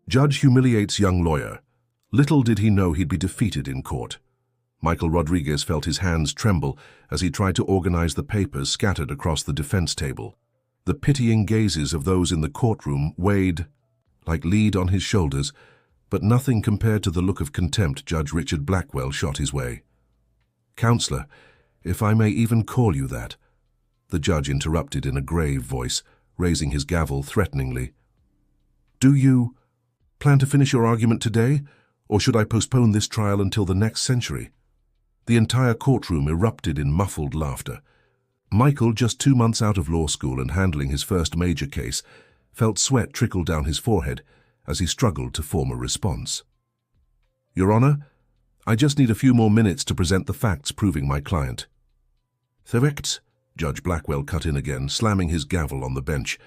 Judge humiliates young lawyer. Little did he know he'd be defeated in court. Michael Rodriguez felt his hands tremble as he tried to organize the papers scattered across the defense table. The pitying gazes of those in the courtroom weighed like lead on his shoulders, but nothing compared to the look of contempt Judge Richard Blackwell shot his way. "Counselor, if I may even call you that," the judge interrupted in a grave voice, raising his gavel threateningly. "Do you plan to finish your argument today, or should I postpone this trial until the next century?" The entire courtroom erupted in muffled laughter. Michael, just 2 months out of law school and handling his first major case, felt sweat trickle down his forehead as he struggled to form a response. "Your Honor, I just need a few more minutes to present the facts proving my client." "Correct," Judge Blackwell cut in again, slamming his gavel on the bench.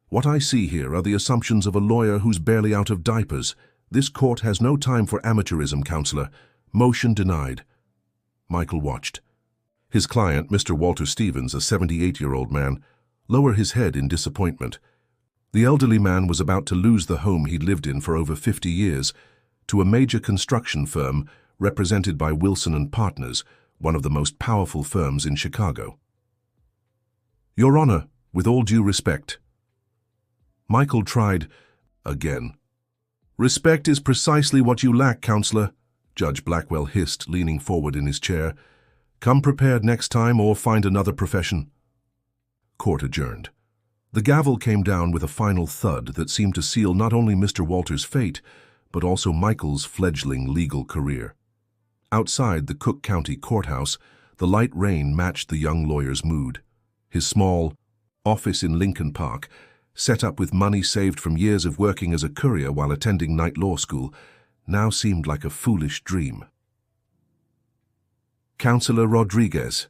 "What I see here are the assumptions of a lawyer who's barely out of diapers. This court has no time for amateurism, Counselor. Motion denied." Michael watched. His client, Mr. Walter Stevens, a 78-year-old man, lower his head in disappointment. The elderly man was about to lose the home he'd lived in for over 50 years to a major construction firm represented by Wilson & Partners, one of the most powerful firms in Chicago. "Your Honor, with all due respect." Michael tried again. "Respect is precisely what you lack, Counselor," Judge Blackwell hissed, leaning forward in his chair. "Come prepared next time or find another profession." Court adjourned. The gavel came down with a final thud that seemed to seal not only Mr. Walter's fate, but also Michael's fledgling legal career. Outside the Cook County Courthouse, the light rain matched the young lawyer's mood. His small office in Lincoln Park, set up with money saved from years of working as a courier while attending night law school, now seemed like a foolish dream. "Counselor Rodriguez,"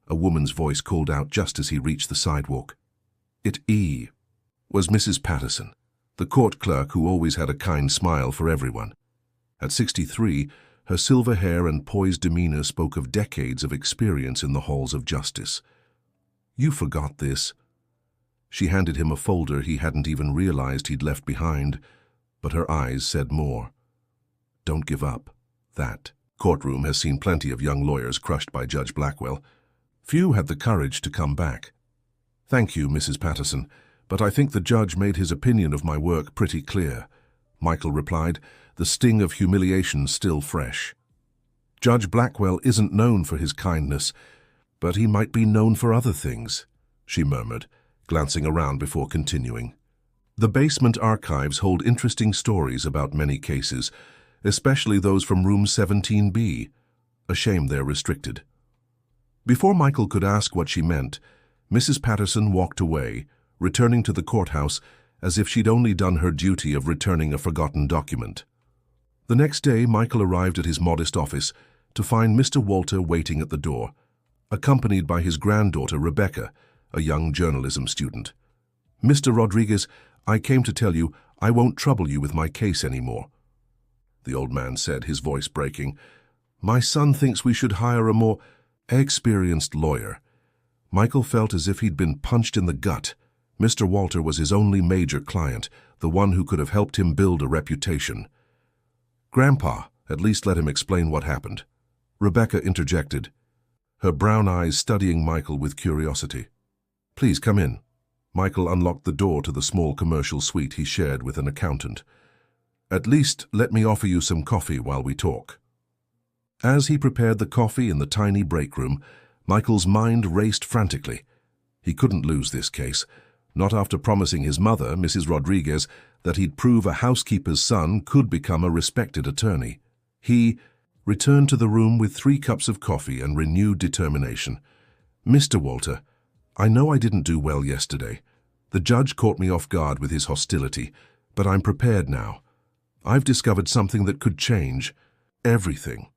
a woman's voice called out just as he reached the sidewalk. It was Mrs. Patterson, the court clerk who always had a kind smile for everyone. At 63, her silver hair and poised demeanor spoke of decades of experience in the halls of justice. "You forgot this." She handed him a folder he hadn't even realized he'd left behind, but her eyes said more. "Don't give up. That courtroom has seen plenty of young lawyers crushed by Judge Blackwell. Few had the courage to come back." "Thank you, Mrs. Patterson, but I think the judge made his opinion of my work pretty clear," Michael replied, the sting of humiliation still fresh. "Judge Blackwell isn't known for his kindness, but he might be known for other things," she murmured, glancing around before continuing. "The basement archives hold interesting stories about many cases, especially those from room 17B. A shame they're restricted." Before Michael could ask what she meant, Mrs. Patterson walked away, returning to the courthouse as if she'd only done her duty of returning a forgotten document. The next day, Michael arrived at his modest office to find Mr. Walter waiting at the door, accompanied by his granddaughter, Rebecca, a young journalism student. "Mr. Rodriguez, I came to tell you I won't trouble you with my case anymore," the old man said, his voice breaking. "My son thinks we should hire a more experienced lawyer." Michael felt as if he'd been punched in the gut. Mr. Walter was his only major client, the one who could have helped him build a reputation. "Grandpa, at least let him explain what happened," Rebecca interjected, her brown eyes studying Michael with curiosity. "Please come in." Michael unlocked the door to the small commercial suite he shared with an accountant. "At least let me offer you some coffee while we talk." As he prepared the coffee in the tiny break room, Michael's mind raced frantically. He couldn't lose this case, not after promising his mother, Mrs. Rodriguez, that he'd prove a housekeeper's son could become a respected attorney. He returned to the room with 3 cups of coffee and renewed determination. "Mr. Walter, I know I didn't do well yesterday. The judge caught me off guard with his hostility, but I'm prepared now. I've discovered something that could change everything."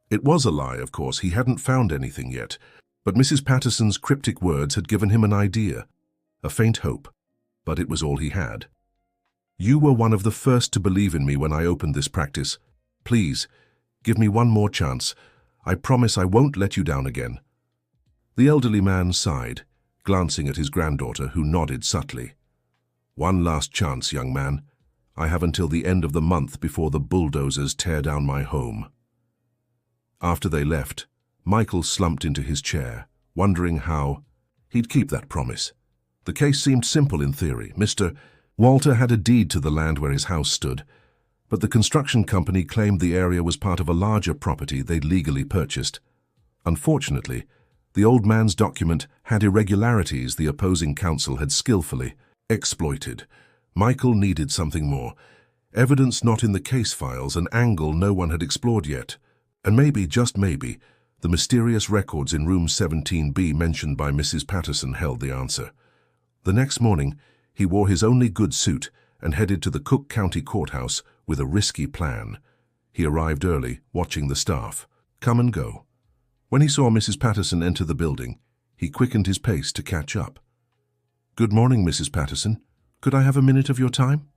It was a lie, of course. He hadn't found anything yet, but Mrs. Patterson's cryptic words had given him an idea, a faint hope, but it was all he had. "You were one of the first to believe in me when I opened this practice. Please, give me one more chance. I promise I won't let you down again." The elderly man sighed, glancing at his granddaughter, who nodded subtly. "One last chance, young man. I have until the end of the month before the bulldozers tear down my home." After they left, Michael slumped into his chair, wondering how he'd keep that promise. The case seemed simple in theory. Mr. Walter had a deed to the land where his house stood, but the construction company claimed the area was part of a larger property they'd legally purchased. Unfortunately, the old man's document had irregularities the opposing counsel had skillfully exploited. Michael needed something more. Evidence not in the case files, an angle no one had explored yet. And maybe, just maybe, the mysterious records in room 17B mentioned by Mrs. Patterson held the answer. The next morning, he wore his only good suit and headed to the Cook County Courthouse with a risky plan. He arrived early, watching the staff come and go. When he saw Mrs. Patterson enter the building, he quickened his pace to catch up. "Good morning, Mrs. Patterson. Could I have a minute of your time?"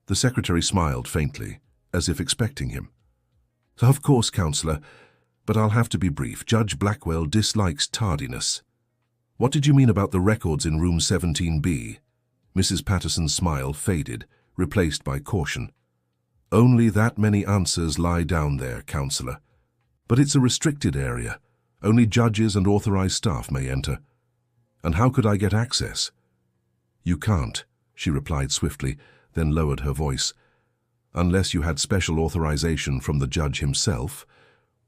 The secretary smiled faintly, as if expecting him. "Of course, Counselor, but I'll have to be brief. Judge Blackwell dislikes tardiness." "What did you mean about the records in room 17B? Mrs. Patterson's smile faded, replaced by caution. "Only that many answers lie down there, Counselor. But it's a restricted area. Only judges and authorized staff may enter. And how could I get access?" "You can't," she replied swiftly, then lowered her voice. "Unless you had special authorization from the judge himself,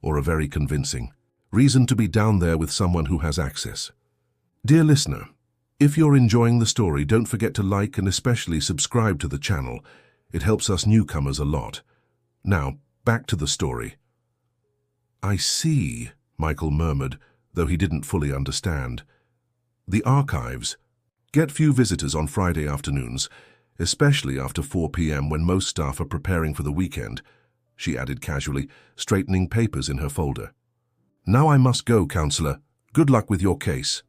or a very convincing reason to be down there with someone who has access." Dear listener, if you're enjoying the story, don't forget to like and especially subscribe to the channel. It helps us newcomers a lot. Now, back to the story. "I see," Michael murmured, though he didn't fully understand. "The archives get few visitors on Friday afternoons, especially after 4 p.m. when most staff are preparing for the weekend," she added casually, straightening papers in her folder. "Now I must go, Counselor. Good luck with your case."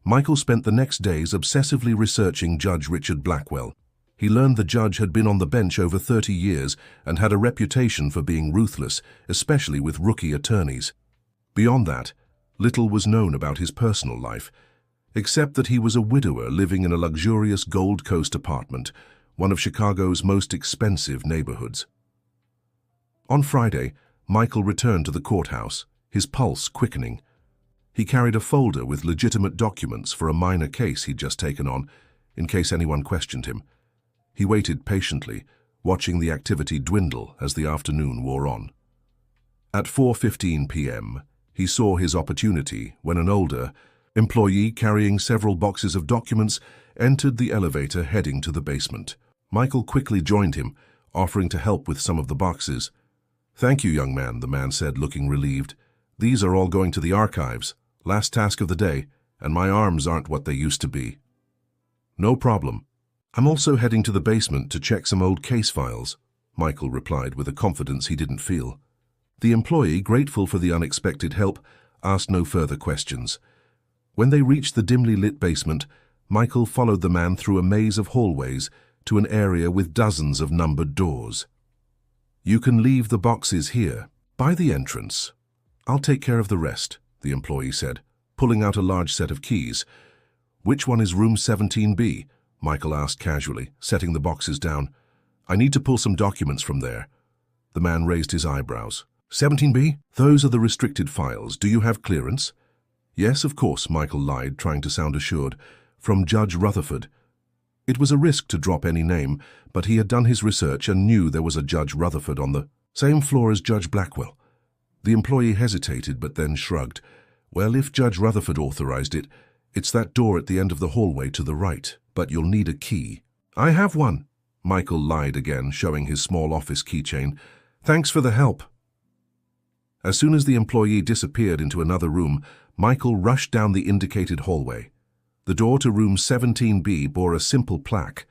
Michael spent the next days obsessively researching Judge Richard Blackwell. He learned the judge had been on the bench over 30 years and had a reputation for being ruthless, especially with rookie attorneys. Beyond that, little was known about his personal life, except that he was a widower living in a luxurious Gold Coast apartment, one of Chicago's most expensive neighborhoods. On Friday, Michael returned to the courthouse, his pulse quickening. He carried a folder with legitimate documents for a minor case he'd just taken on, in case anyone questioned him. He waited patiently, watching the activity dwindle as the afternoon wore on. At 4:15 p.m., he saw his opportunity when an older employee carrying several boxes of documents entered the elevator heading to the basement. Michael quickly joined him, offering to help with some of the boxes. "Thank you, young man," the man said, looking relieved. "These are all going to the archives. Last task of the day, and my arms aren't what they used to be." "No problem. I'm also heading to the basement to check some old case files," Michael replied with a confidence he didn't feel. The employee, grateful for the unexpected help, asked no further questions. When they reached the dimly lit basement, Michael followed the man through a maze of hallways to an area with dozens of numbered doors. "You can leave the boxes here, by the entrance. I'll take care of the rest," the employee said, pulling out a large set of keys. "Which one is room 17B? Michael asked casually, setting the boxes down. "I need to pull some documents from there." The man raised his eyebrows. 17B? Those are the restricted files. Do you have clearance?" "Yes, of course," Michael lied, trying to sound assured. "From Judge Rutherford." It was a risk to drop any name, but he had done his research and knew there was a Judge Rutherford on the same floor as Judge Blackwell. The employee hesitated but then shrugged. "Well, if Judge Rutherford authorized it, it's that door at the end of the hallway to the right, but you'll need a key." "I have one," Michael lied again, showing his small office keychain. "Thanks for the help." As soon as the employee disappeared into another room, Michael rushed down the indicated hallway. The door to room 17B bore a simple plaque.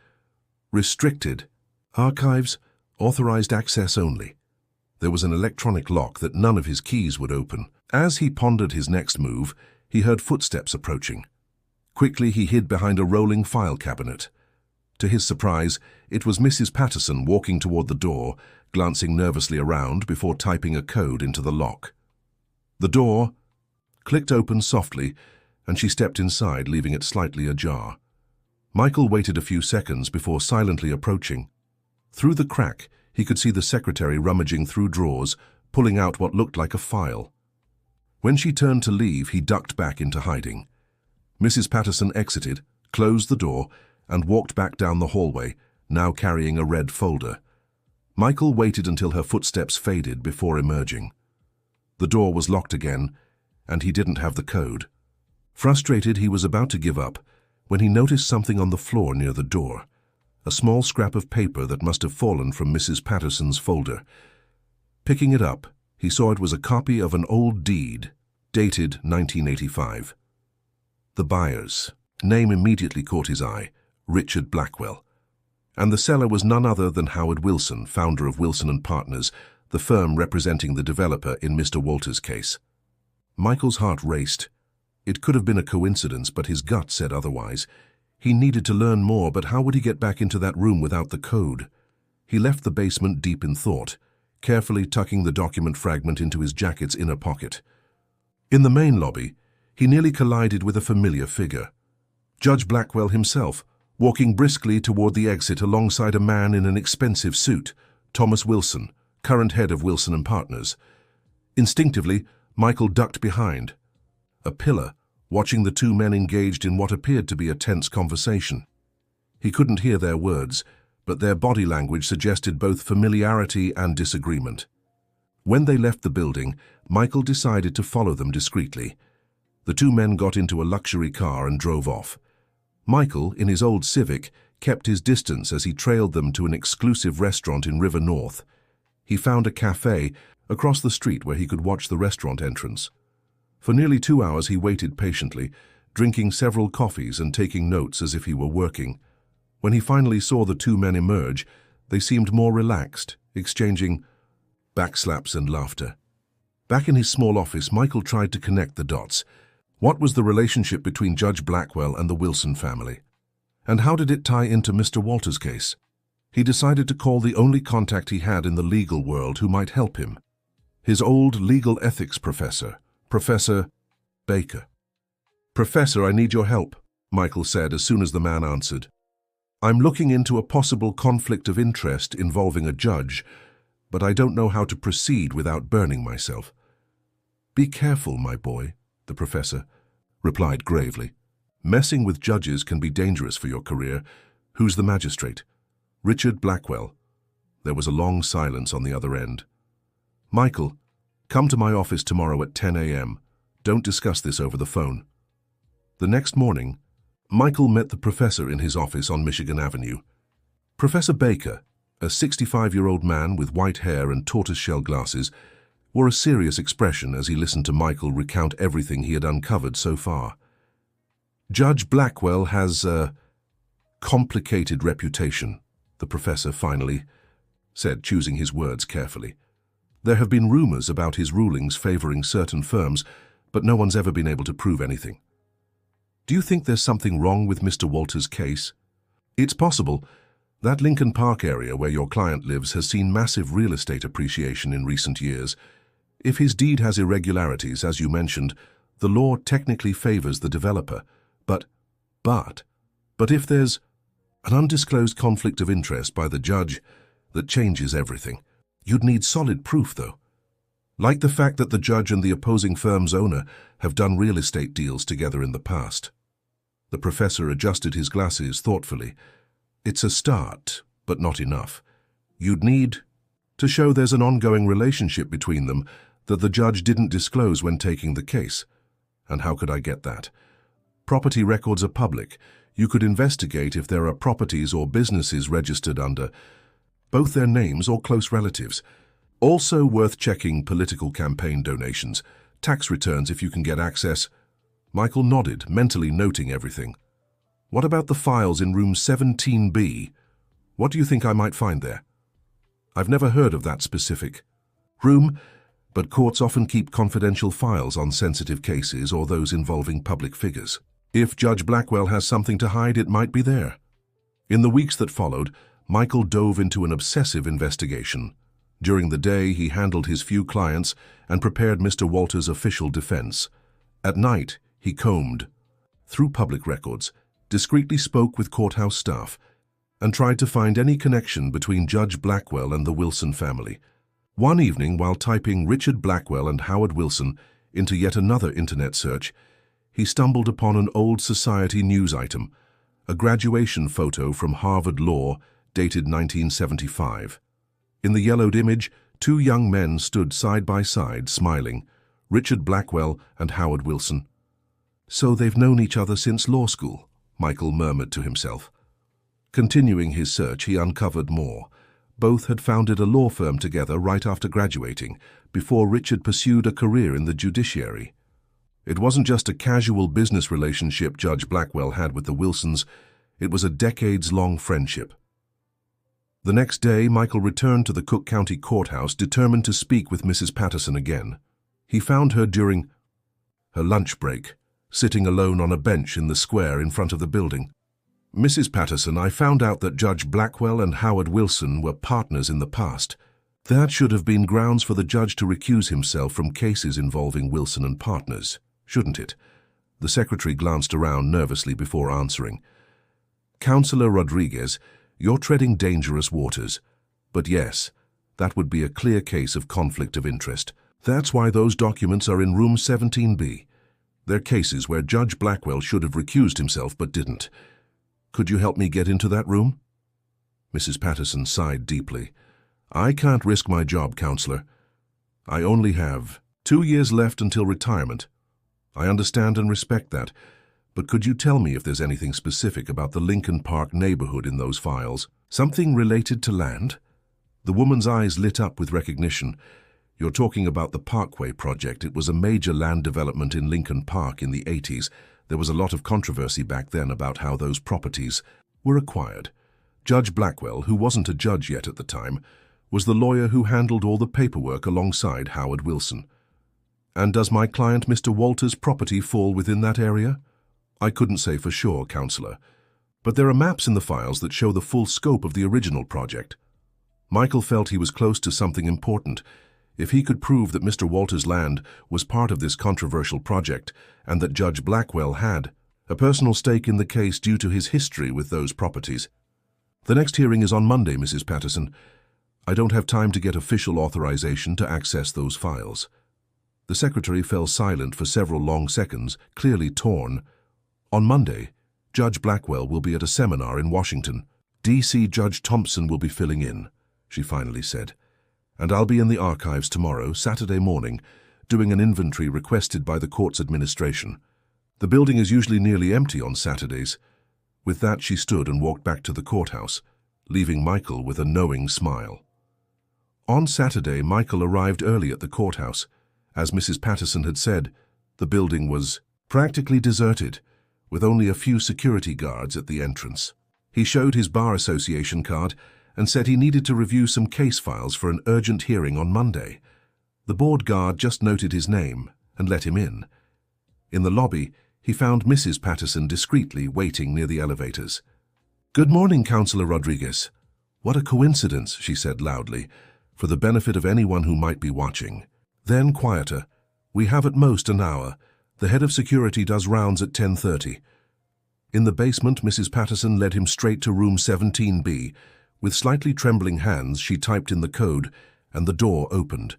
"Restricted. Archives. Authorized access only." There was an electronic lock that none of his keys would open. As he pondered his next move, he heard footsteps approaching. Quickly, he hid behind a rolling file cabinet. To his surprise, it was Mrs. Patterson walking toward the door, glancing nervously around before typing a code into the lock. The door clicked open softly, and she stepped inside, leaving it slightly ajar. Michael waited a few seconds before silently approaching. Through the crack, he could see the secretary rummaging through drawers, pulling out what looked like a file. When she turned to leave, he ducked back into hiding. Mrs. Patterson exited, closed the door, and walked back down the hallway, now carrying a red folder. Michael waited until her footsteps faded before emerging. The door was locked again, and he didn't have the code. Frustrated, he was about to give up when he noticed something on the floor near the door, a small scrap of paper that must have fallen from Mrs. Patterson's folder. Picking it up, he saw it was a copy of an old deed, dated 1985. The buyer's name immediately caught his eye, Richard Blackwell. And the seller was none other than Howard Wilson, founder of Wilson & Partners, the firm representing the developer in Mr. Walters' case. Michael's heart raced. It could have been a coincidence, but his gut said otherwise. He needed to learn more, but how would he get back into that room without the code? He left the basement deep in thought, carefully tucking the document fragment into his jacket's inner pocket. In the main lobby, he nearly collided with a familiar figure. Judge Blackwell himself, walking briskly toward the exit alongside a man in an expensive suit, Thomas Wilson, current head of Wilson & Partners. Instinctively, Michael ducked behind a pillar, watching the two men engaged in what appeared to be a tense conversation. He couldn't hear their words, but their body language suggested both familiarity and disagreement. When they left the building, Michael decided to follow them discreetly. The two men got into a luxury car and drove off. Michael, in his old Civic, kept his distance as he trailed them to an exclusive restaurant in River North. He found a cafe across the street where he could watch the restaurant entrance. For nearly 2 hours he waited patiently, drinking several coffees and taking notes as if he were working. When he finally saw the two men emerge, they seemed more relaxed, exchanging backslaps and laughter. Back in his small office, Michael tried to connect the dots. What was the relationship between Judge Blackwell and the Wilson family? And how did it tie into Mr. Walters' case? He decided to call the only contact he had in the legal world who might help him. His old legal ethics professor, Professor Baker. "Professor, I need your help," Michael said as soon as the man answered. "I'm looking into a possible conflict of interest involving a judge, but I don't know how to proceed without burning myself." "Be careful, my boy," the professor replied gravely. "Messing with judges can be dangerous for your career. Who's the magistrate?" "Richard Blackwell." There was a long silence on the other end. "Michael, come to my office tomorrow at 10 a.m. Don't discuss this over the phone." The next morning, Michael met the professor in his office on Michigan Avenue. Professor Baker, a 65-year-old man with white hair and tortoiseshell glasses, wore a serious expression as he listened to Michael recount everything he had uncovered so far. "Judge Blackwell has a complicated reputation," the professor finally said, choosing his words carefully. "There have been rumors about his rulings favoring certain firms, but no one's ever been able to prove anything. Do you think there's something wrong with Mr. Walters' case? It's possible. That Lincoln Park area where your client lives has seen massive real estate appreciation in recent years. If his deed has irregularities, as you mentioned, the law technically favors the developer. But if there's an undisclosed conflict of interest by the judge, that changes everything. You'd need solid proof, though. Like the fact that the judge and the opposing firm's owner have done real estate deals together in the past." The professor adjusted his glasses thoughtfully. "It's a start, but not enough. You'd need to show there's an ongoing relationship between them that the judge didn't disclose when taking the case. And how could I get that? Property records are public. You could investigate if there are properties or businesses registered under both their names or close relatives. Also worth checking political campaign donations, tax returns if you can get access." Michael nodded, mentally noting everything. "What about the files in room 17B? What do you think I might find there?" "I've never heard of that specific room, but courts often keep confidential files on sensitive cases or those involving public figures. If Judge Blackwell has something to hide, it might be there." In the weeks that followed, Michael dove into an obsessive investigation. During the day, he handled his few clients and prepared Mr. Walters' official defense. At night, he combed through public records, discreetly spoke with courthouse staff, and tried to find any connection between Judge Blackwell and the Wilson family. One evening, while typing Richard Blackwell and Howard Wilson into yet another internet search, he stumbled upon an old Society news item, a graduation photo from Harvard Law dated 1975. In the yellowed image, two young men stood side by side, smiling, Richard Blackwell and Howard Wilson. "So they've known each other since law school," Michael murmured to himself. Continuing his search, he uncovered more. Both had founded a law firm together right after graduating, before Richard pursued a career in the judiciary. It wasn't just a casual business relationship Judge Blackwell had with the Wilsons, it was a decades-long friendship. The next day, Michael returned to the Cook County Courthouse, determined to speak with Mrs. Patterson again. He found her during her lunch break, sitting alone on a bench in the square in front of the building. "Mrs. Patterson, I found out that Judge Blackwell and Howard Wilson were partners in the past. That should have been grounds for the judge to recuse himself from cases involving Wilson and partners, shouldn't it?" The secretary glanced around nervously before answering. "Counselor Rodriguez, you're treading dangerous waters. But yes, that would be a clear case of conflict of interest. That's why those documents are in room 17B. They're cases where Judge Blackwell should have recused himself but didn't. Could you help me get into that room?" Mrs. Patterson sighed deeply. "I can't risk my job, Counselor. I only have 2 years left until retirement. I understand and respect that, but could you tell me if there's anything specific about the Lincoln Park neighborhood in those files? Something related to land?" The woman's eyes lit up with recognition. "You're talking about the Parkway project. It was a major land development in Lincoln Park in the 80s. There was a lot of controversy back then about how those properties were acquired. Judge Blackwell, who wasn't a judge yet at the time, was the lawyer who handled all the paperwork alongside Howard Wilson. And does my client, Mr. Walter's property, fall within that area?" "I couldn't say for sure, Counselor, but there are maps in the files that show the full scope of the original project." Michael felt he was close to something important. If he could prove that Mr. Walter's land was part of this controversial project and that Judge Blackwell had a personal stake in the case due to his history with those properties. "The next hearing is on Monday, Mrs. Patterson. I don't have time to get official authorization to access those files." The secretary fell silent for several long seconds, clearly torn. "On Monday, Judge Blackwell will be at a seminar in Washington. D.C. Judge Thompson will be filling in," she finally said. "And I'll be in the archives tomorrow, Saturday morning, doing an inventory requested by the court's administration. The building is usually nearly empty on Saturdays." With that, she stood and walked back to the courthouse, leaving Michael with a knowing smile. On Saturday, Michael arrived early at the courthouse. As Mrs. Patterson had said, the building was practically deserted, with only a few security guards at the entrance. He showed his Bar Association card and said he needed to review some case files for an urgent hearing on Monday. The board guard just noted his name and let him in. In the lobby, he found Mrs. Patterson discreetly waiting near the elevators. "Good morning, Counselor Rodriguez." "What a coincidence," she said loudly, for the benefit of anyone who might be watching. Then quieter, "We have at most an hour. The head of security does rounds at 10:30. In the basement, Mrs. Patterson led him straight to room 17B. With slightly trembling hands, she typed in the code, and the door opened.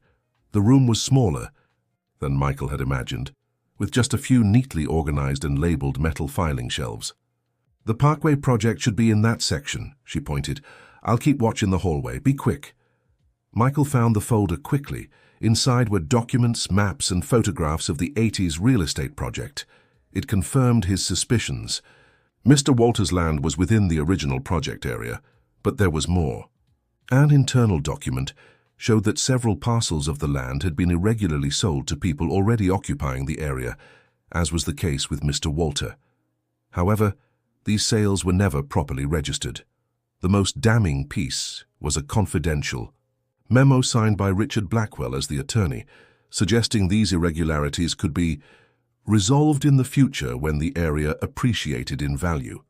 The room was smaller than Michael had imagined, with just a few neatly organized and labeled metal filing shelves. "The Parkway project should be in that section," she pointed. "I'll keep watch in the hallway. Be quick." Michael found the folder quickly. Inside were documents, maps, and photographs of the 80s real estate project. It confirmed his suspicions. Mr. Walter's land was within the original project area, but there was more. An internal document showed that several parcels of the land had been irregularly sold to people already occupying the area, as was the case with Mr. Walter. However, these sales were never properly registered. The most damning piece was a confidential memo signed by Richard Blackwell as the attorney, suggesting these irregularities could be resolved in the future when the area appreciated in value.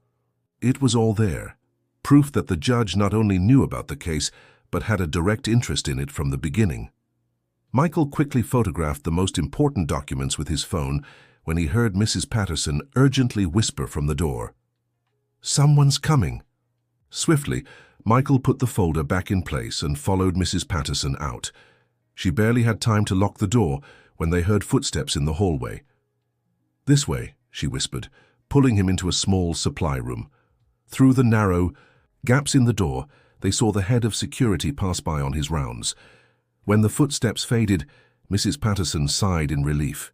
It was all there, proof that the judge not only knew about the case, but had a direct interest in it from the beginning. Michael quickly photographed the most important documents with his phone when he heard Mrs. Patterson urgently whisper from the door, "Someone's coming." Swiftly, Michael put the folder back in place and followed Mrs. Patterson out. She barely had time to lock the door when they heard footsteps in the hallway. "This way," she whispered, pulling him into a small supply room. Through the narrow gaps in the door, they saw the head of security pass by on his rounds. When the footsteps faded, Mrs. Patterson sighed in relief.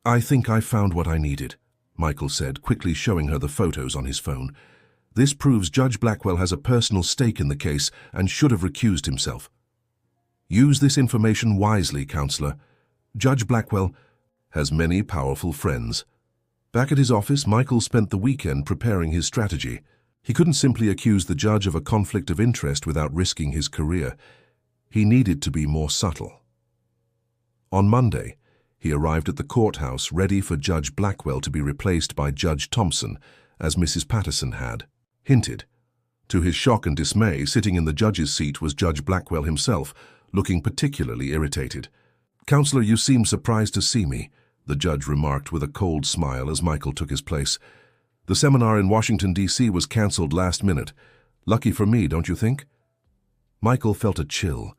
"I think I found what I needed," Michael said, quickly showing her the photos on his phone. "This proves Judge Blackwell has a personal stake in the case and should have recused himself. Use this information wisely, Counselor. Judge Blackwell has many powerful friends." Back at his office, Michael spent the weekend preparing his strategy. He couldn't simply accuse the judge of a conflict of interest without risking his career. He needed to be more subtle. On Monday, he arrived at the courthouse ready for Judge Blackwell to be replaced by Judge Thompson, as Mrs. Patterson had hinted. To his shock and dismay, sitting in the judge's seat was Judge Blackwell himself, looking particularly irritated. "Counselor, you seem surprised to see me," the judge remarked with a cold smile as Michael took his place. "The seminar in Washington, D.C. was cancelled last minute. Lucky for me, don't you think?" Michael felt a chill.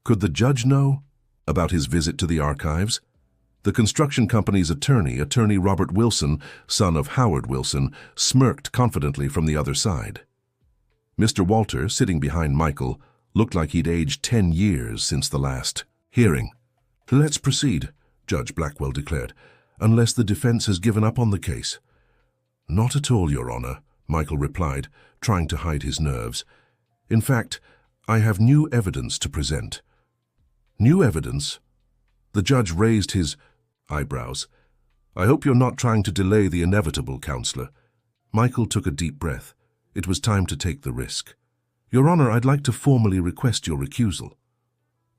Could the judge know about his visit to the archives? The construction company's attorney Robert Wilson, son of Howard Wilson, smirked confidently from the other side. Mr. Walter, sitting behind Michael, looked like he'd aged 10 years since the last hearing. "Let's proceed," Judge Blackwell declared, "unless the defense has given up on the case." "Not at all, Your Honor," Michael replied, trying to hide his nerves. "In fact, I have new evidence to present." "New evidence?" The judge raised his eyebrows. "I hope you're not trying to delay the inevitable, Counselor." Michael took a deep breath. It was time to take the risk. "Your Honor, I'd like to formally request your recusal."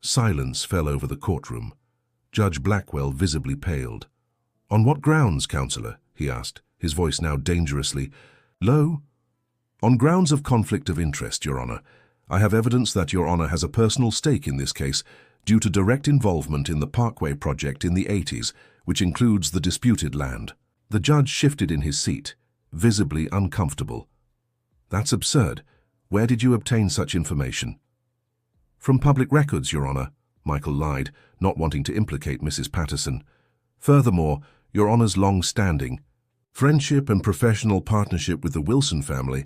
Silence fell over the courtroom. Judge Blackwell visibly paled. "On what grounds, Counselor?" he asked, his voice now dangerously low. "On grounds of conflict of interest, Your Honor. I have evidence that Your Honor has a personal stake in this case due to direct involvement in the Parkway project in the 80s, which includes the disputed land." The judge shifted in his seat, visibly uncomfortable. "That's absurd. Where did you obtain such information?" "From public records, Your Honor," Michael lied, not wanting to implicate Mrs. Patterson. "Furthermore, Your Honor's long-standing friendship and professional partnership with the Wilson family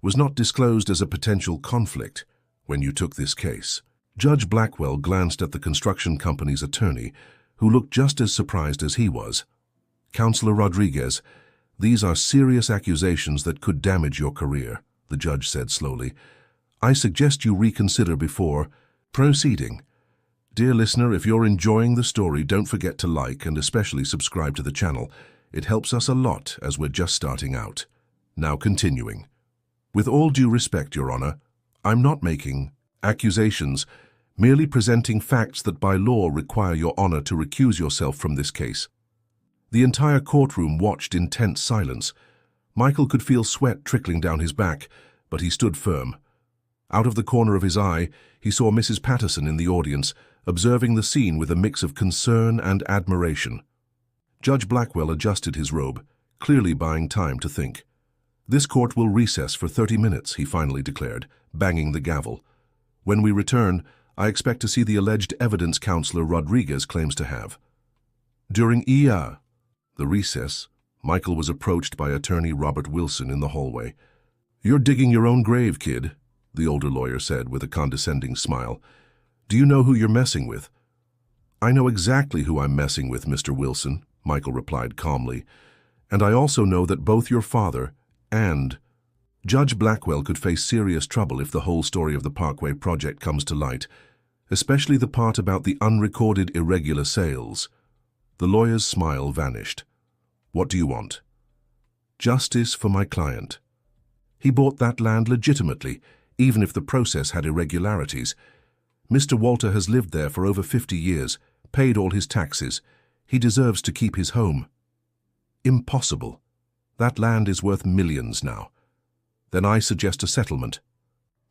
was not disclosed as a potential conflict when you took this case." Judge Blackwell glanced at the construction company's attorney, who looked just as surprised as he was. "Counselor Rodriguez, these are serious accusations that could damage your career," the judge said slowly. "I suggest you reconsider before proceeding." Dear listener, if you're enjoying the story, don't forget to like and especially subscribe to the channel. It helps us a lot as we're just starting out. Now continuing. With all due respect, Your Honor, I'm not making accusations, merely presenting facts that by law require Your Honor to recuse yourself from this case. The entire courtroom watched in tense silence. Michael could feel sweat trickling down his back, but he stood firm. Out of the corner of his eye, he saw Mrs. Patterson in the audience, observing the scene with a mix of concern and admiration. Judge Blackwell adjusted his robe, clearly buying time to think. "This court will recess for 30 minutes, he finally declared, banging the gavel. "When we return, I expect to see the alleged evidence Counselor Rodriguez claims to have." During the recess, Michael was approached by attorney Robert Wilson in the hallway. "You're digging your own grave, kid," the older lawyer said with a condescending smile. "Do you know who you're messing with?" "I know exactly who I'm messing with, Mr. Wilson," Michael replied calmly. "And I also know that both your father and Judge Blackwell could face serious trouble if the whole story of the Parkway project comes to light, especially the part about the unrecorded irregular sales." The lawyer's smile vanished. "What do you want?" "Justice for my client. He bought that land legitimately, even if the process had irregularities. Mr. Walter has lived there for over 50 years, paid all his taxes. He deserves to keep his home." "Impossible. That land is worth millions now." "Then I suggest a settlement.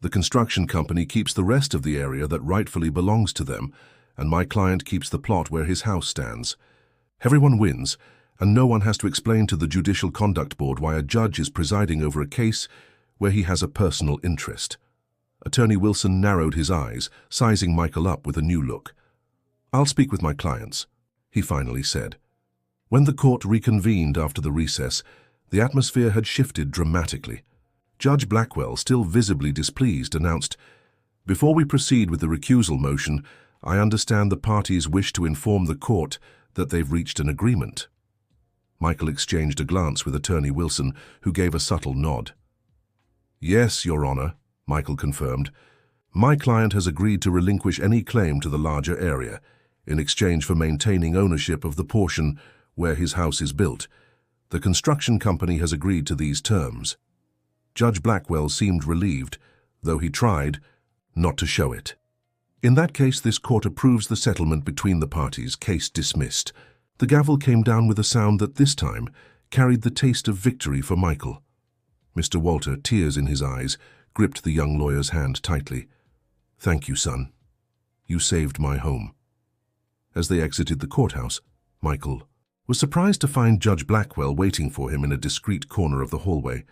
The construction company keeps the rest of the area that rightfully belongs to them, and my client keeps the plot where his house stands. Everyone wins, and no one has to explain to the Judicial Conduct Board why a judge is presiding over a case where he has a personal interest. Attorney Wilson narrowed his eyes, sizing Michael up with a new look. "I'll speak with my clients," he finally said. When the court reconvened after the recess, the atmosphere had shifted dramatically. Judge Blackwell, still visibly displeased, announced, "Before we proceed with the recusal motion, I understand the parties wish to inform the court that they've reached an agreement." Michael exchanged a glance with Attorney Wilson, who gave a subtle nod. "Yes, Your Honor," Michael confirmed. "My client has agreed to relinquish any claim to the larger area, in exchange for maintaining ownership of the portion where his house is built. The construction company has agreed to these terms." Judge Blackwell seemed relieved, though he tried not to show it. "In that case, this court approves the settlement between the parties. Case dismissed." The gavel came down with a sound that this time carried the taste of victory for Michael. Mr. Walter, tears in his eyes, gripped the young lawyer's hand tightly. "Thank you, son. You saved my home." As they exited the courthouse, Michael was surprised to find Judge Blackwell waiting for him in a discreet corner of the hallway.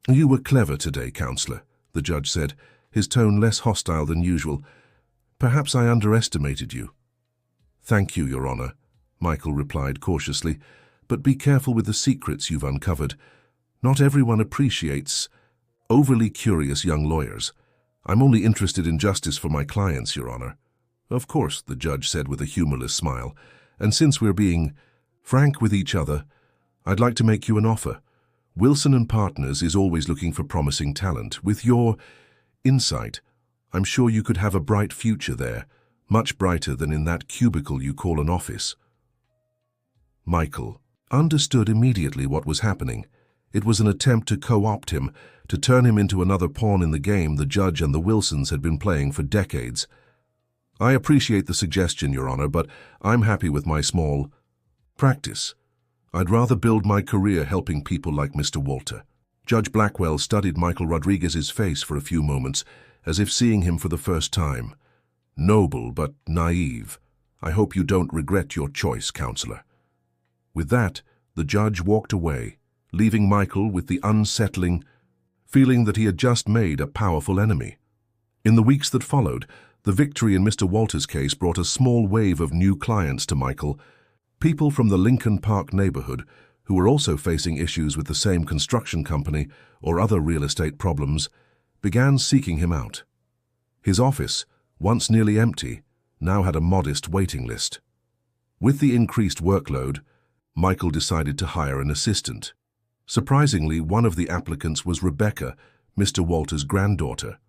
"You were clever today, Counselor," the judge said, his tone less hostile than usual. "Perhaps I underestimated you." "Thank you, Your Honor," Michael replied cautiously, "but be careful with the secrets you've uncovered. Not everyone appreciates overly curious young lawyers. I'm only interested in justice for my clients, Your Honor." "Of course," the judge said with a humorless smile, "and since we're being frank with each other, I'd like to make you an offer. Wilson and Partners is always looking for promising talent. With your insight, I'm sure you could have a bright future there, much brighter than in that cubicle you call an office." Michael understood immediately what was happening. It was an attempt to co-opt him, to turn him into another pawn in the game the judge and the Wilsons had been playing for decades. "I appreciate the suggestion, Your Honor, but I'm happy with my small practice. I'd rather build my career helping people like Mr. Walter." Judge Blackwell studied Michael Rodriguez's face for a few moments, as if seeing him for the first time. "Noble, but naive. I hope you don't regret your choice, Counselor." With that, the judge walked away, leaving Michael with the unsettling feeling that he had just made a powerful enemy. In the weeks that followed, the victory in Mr. Walter's case brought a small wave of new clients to Michael, people from the Lincoln Park neighborhood who were also facing issues with the same construction company or other real estate problems, began seeking him out. His office, once nearly empty, now had a modest waiting list. With the increased workload, Michael decided to hire an assistant. Surprisingly, one of the applicants was Rebecca, Mr. Walter's granddaughter.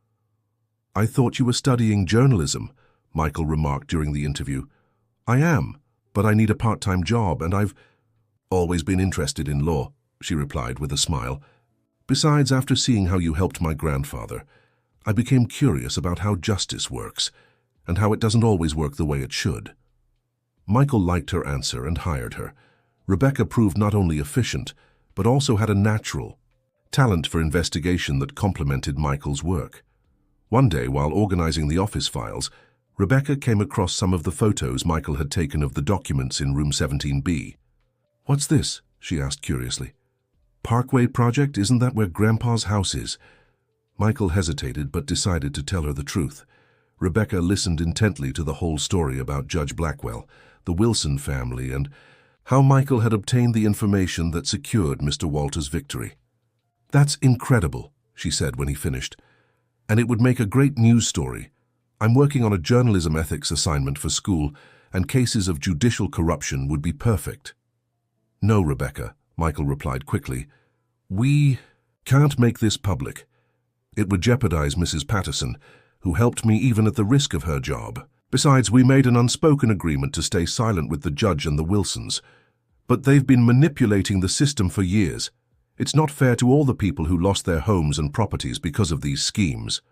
"I thought you were studying journalism," Michael remarked during the interview. "I am, but I need a part-time job, and I've always been interested in law," she replied with a smile. "Besides, after seeing how you helped my grandfather, I became curious about how justice works, and how it doesn't always work the way it should." Michael liked her answer and hired her. Rebecca proved not only efficient, but also had a natural talent for investigation that complemented Michael's work. One day, while organizing the office files, Rebecca came across some of the photos Michael had taken of the documents in room 17B. "What's this?" she asked curiously. "Parkway Project? Isn't that where Grandpa's house is?" Michael hesitated but decided to tell her the truth. Rebecca listened intently to the whole story about Judge Blackwell, the Wilson family, and how Michael had obtained the information that secured Mr. Walter's victory. "That's incredible," she said when he finished. "And it would make a great news story. I'm working on a journalism ethics assignment for school, and cases of judicial corruption would be perfect." "No, Rebecca," Michael replied quickly. "We can't make this public. It would jeopardize Mrs. Patterson, who helped me even at the risk of her job. Besides, we made an unspoken agreement to stay silent with the judge and the Wilsons. But they've been manipulating the system for years. It's not fair to all the people who lost their homes and properties because of these schemes."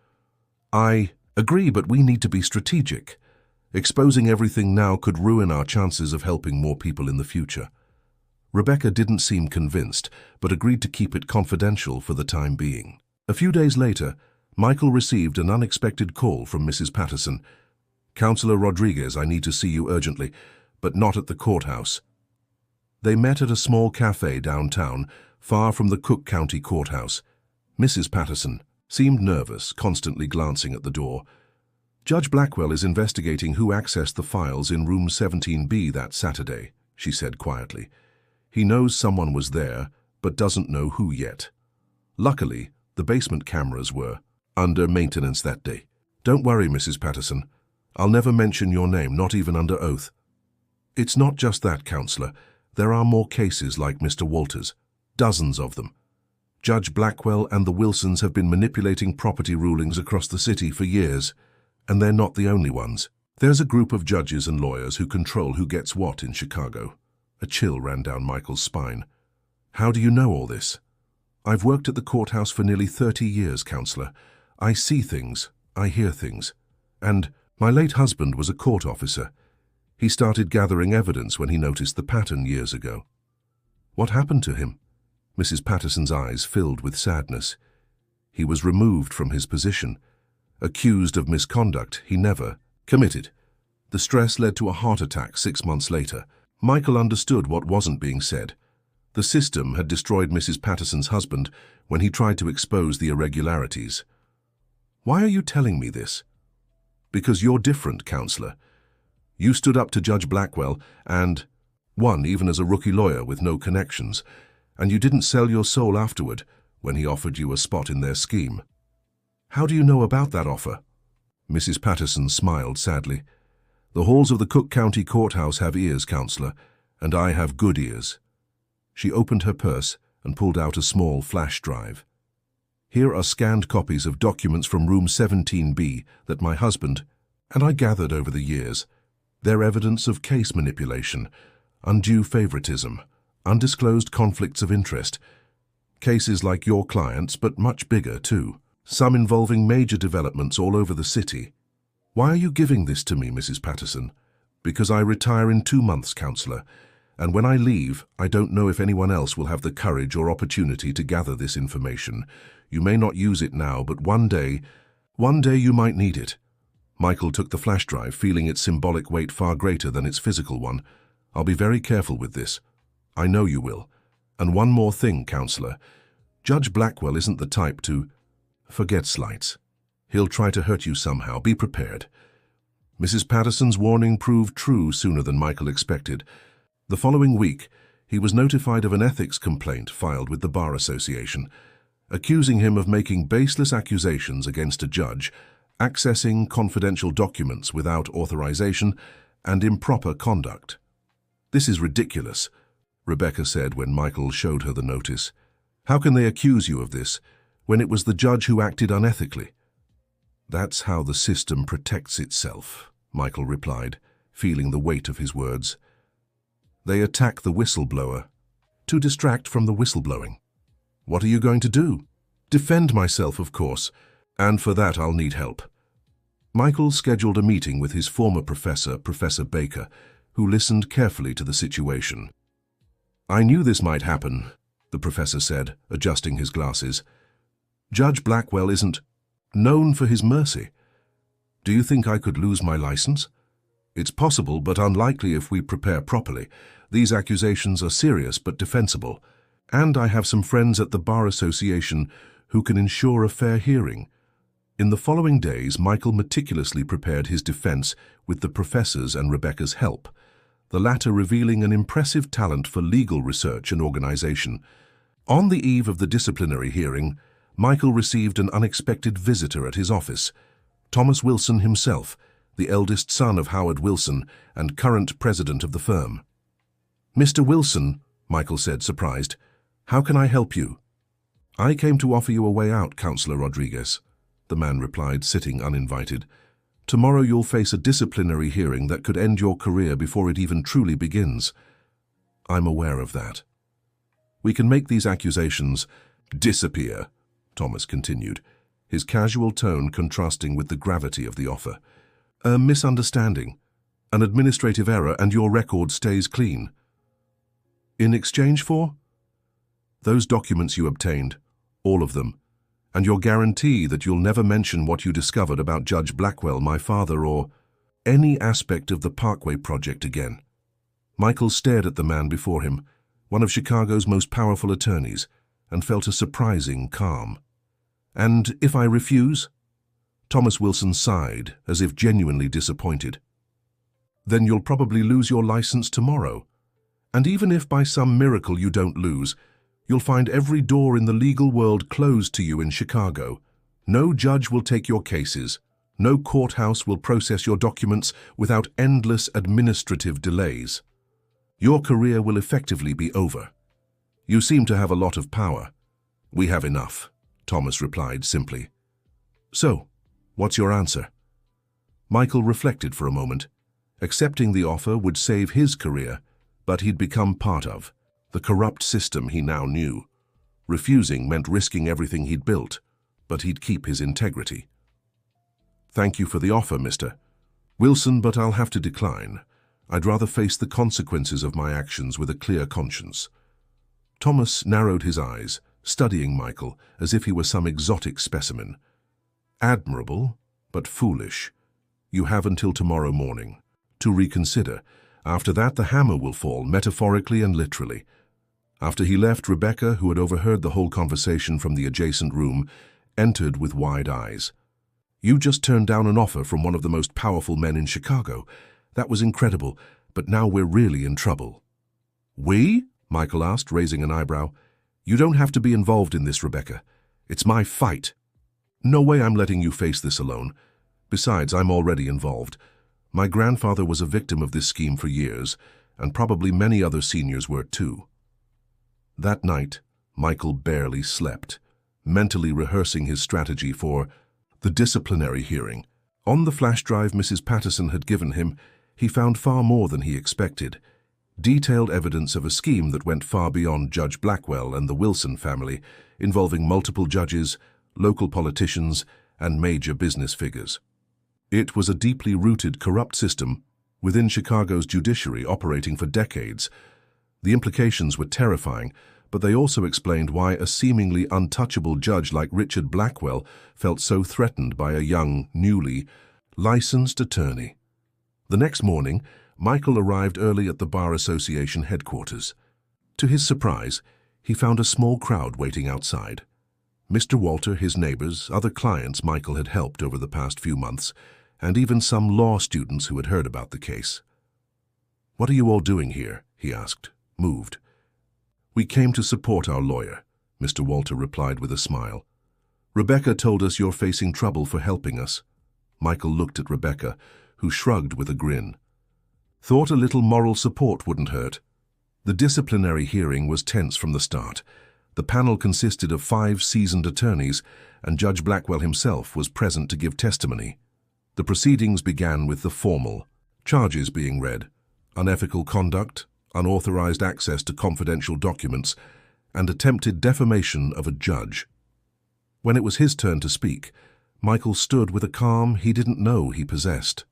"I agree, but we need to be strategic. Exposing everything now could ruin our chances of helping more people in the future." Rebecca didn't seem convinced, but agreed to keep it confidential for the time being. A few days later, Michael received an unexpected call from Mrs. Patterson. "Counselor Rodriguez, I need to see you urgently, but not at the courthouse." They met at a small cafe downtown, far from the Cook County Courthouse. Mrs. Patterson seemed nervous, constantly glancing at the door. "Judge Blackwell is investigating who accessed the files in room 17B that Saturday," she said quietly. "He knows someone was there, but doesn't know who yet. Luckily, the basement cameras were under maintenance that day. Don't worry, Mrs. Patterson. I'll never mention your name, not even under oath. It's not just that, Counselor. There are more cases like Mr. Walters, dozens of them. Judge Blackwell and the Wilsons have been manipulating property rulings across the city for years, and they're not the only ones. There's a group of judges and lawyers who control who gets what in Chicago." A chill ran down Michael's spine. "How do you know all this?" "I've worked at the courthouse for nearly 30 years, Counselor. I see things, I hear things. And my late husband was a court officer. He started gathering evidence when he noticed the pattern years ago." "What happened to him?" Mrs. Patterson's eyes filled with sadness. "He was removed from his position, accused of misconduct he never committed. The stress led to a heart attack 6 months later." Michael understood what wasn't being said. The system had destroyed Mrs. Patterson's husband when he tried to expose the irregularities. "Why are you telling me this?" "Because you're different, Counselor. You stood up to Judge Blackwell and won even as a rookie lawyer with no connections, and you didn't sell your soul afterward when he offered you a spot in their scheme." "How do you know about that offer?" Mrs. Patterson smiled sadly. "The halls of the Cook County Courthouse have ears, Counselor, and I have good ears." She opened her purse and pulled out a small flash drive. "Here are scanned copies of documents from room 17B that my husband and I gathered over the years. They're evidence of case manipulation, undue favoritism, undisclosed conflicts of interest. Cases like your client's, but much bigger too. Some involving major developments all over the city." "Why are you giving this to me, Mrs. Patterson?" "Because I retire in 2 months, Counselor, and when I leave, I don't know if anyone else will have the courage or opportunity to gather this information. You may not use it now, but one day you might need it." Michael took the flash drive, feeling its symbolic weight far greater than its physical one. "I'll be very careful with this. I know you will. And one more thing, Counselor. Judge Blackwell isn't the type to forget slights. He'll try to hurt you somehow. Be prepared." Mrs. Patterson's warning proved true sooner than Michael expected. The following week, he was notified of an ethics complaint filed with the Bar Association, accusing him of making baseless accusations against a judge, accessing confidential documents without authorization, and improper conduct. "This is ridiculous," Rebecca said when Michael showed her the notice. "How can they accuse you of this when it was the judge who acted unethically?" "That's how the system protects itself," Michael replied, feeling the weight of his words. "They attack the whistleblower to distract from the whistleblowing." "What are you going to do?" "Defend myself, of course, and for that I'll need help." Michael scheduled a meeting with his former professor, Professor Baker, who listened carefully to the situation. "I knew this might happen," the professor said, adjusting his glasses. "Judge Blackwell isn't known for his mercy. Do you think I could lose my license?" "It's possible, but unlikely if we prepare properly. These accusations are serious but defensible, and I have some friends at the Bar Association who can ensure a fair hearing." In the following days, Michael meticulously prepared his defense with the professor's and Rebecca's help, the latter revealing an impressive talent for legal research and organization. On the eve of the disciplinary hearing, Michael received an unexpected visitor at his office, Thomas Wilson himself, the eldest son of Howard Wilson and current president of the firm. "Mr. Wilson," Michael said, surprised, "how can I help you?" "I came to offer you a way out, Counselor Rodriguez," the man replied, sitting uninvited. "Tomorrow you'll face a disciplinary hearing that could end your career before it even truly begins." "I'm aware of that." "We can make these accusations disappear," Thomas continued, his casual tone contrasting with the gravity of the offer. "A misunderstanding, an administrative error, and your record stays clean." "In exchange for?" "Those documents you obtained, all of them, and your guarantee that you'll never mention what you discovered about Judge Blackwell, my father, or any aspect of the Parkway project again." Michael stared at the man before him, one of Chicago's most powerful attorneys, and felt a surprising calm. And if I refuse? Thomas Wilson sighed, as if genuinely disappointed. Then you'll probably lose your license tomorrow. And even if by some miracle you don't lose, you'll find every door in the legal world closed to you in Chicago. No judge will take your cases. No courthouse will process your documents without endless administrative delays. Your career will effectively be over. You seem to have a lot of power. We have enough, Thomas replied simply. So, what's your answer? Michael reflected for a moment. Accepting the offer would save his career, but he'd become part of the corrupt system he now knew. Refusing meant risking everything he'd built, but he'd keep his integrity. Thank you for the offer, Mr. Wilson, but I'll have to decline. I'd rather face the consequences of my actions with a clear conscience. Thomas narrowed his eyes, studying Michael as if he were some exotic specimen. Admirable, but foolish. You have until tomorrow morning to reconsider. After that, the hammer will fall, metaphorically and literally. After he left, Rebecca, who had overheard the whole conversation from the adjacent room, entered with wide eyes. You just turned down an offer from one of the most powerful men in Chicago. That was incredible, but now we're really in trouble. We? Michael asked, raising an eyebrow. You don't have to be involved in this, Rebecca. It's my fight. No way I'm letting you face this alone. Besides, I'm already involved. My grandfather was a victim of this scheme for years, and probably many other seniors were too. That night, Michael barely slept, mentally rehearsing his strategy for the disciplinary hearing. On the flash drive Mrs. Patterson had given him, he found far more than he expected. Detailed evidence of a scheme that went far beyond Judge Blackwell and the Wilson family, involving multiple judges, local politicians, and major business figures. It was a deeply rooted, corrupt system within Chicago's judiciary operating for decades. The implications were terrifying, but they also explained why a seemingly untouchable judge like Richard Blackwell felt so threatened by a young, newly licensed attorney. The next morning, Michael arrived early at the Bar Association headquarters. To his surprise, he found a small crowd waiting outside. Mr. Walter, his neighbors, other clients Michael had helped over the past few months, and even some law students who had heard about the case. "What are you all doing here?" he asked, moved. "We came to support our lawyer," Mr. Walter replied with a smile. "Rebecca told us you're facing trouble for helping us." Michael looked at Rebecca, who shrugged with a grin. "Thought a little moral support wouldn't hurt." The disciplinary hearing was tense from the start. The panel consisted of 5 seasoned attorneys, and Judge Blackwell himself was present to give testimony. The proceedings began with the formal charges being read: unethical conduct, unauthorized access to confidential documents, and attempted defamation of a judge. When it was his turn to speak, Michael stood with a calm he didn't know he possessed.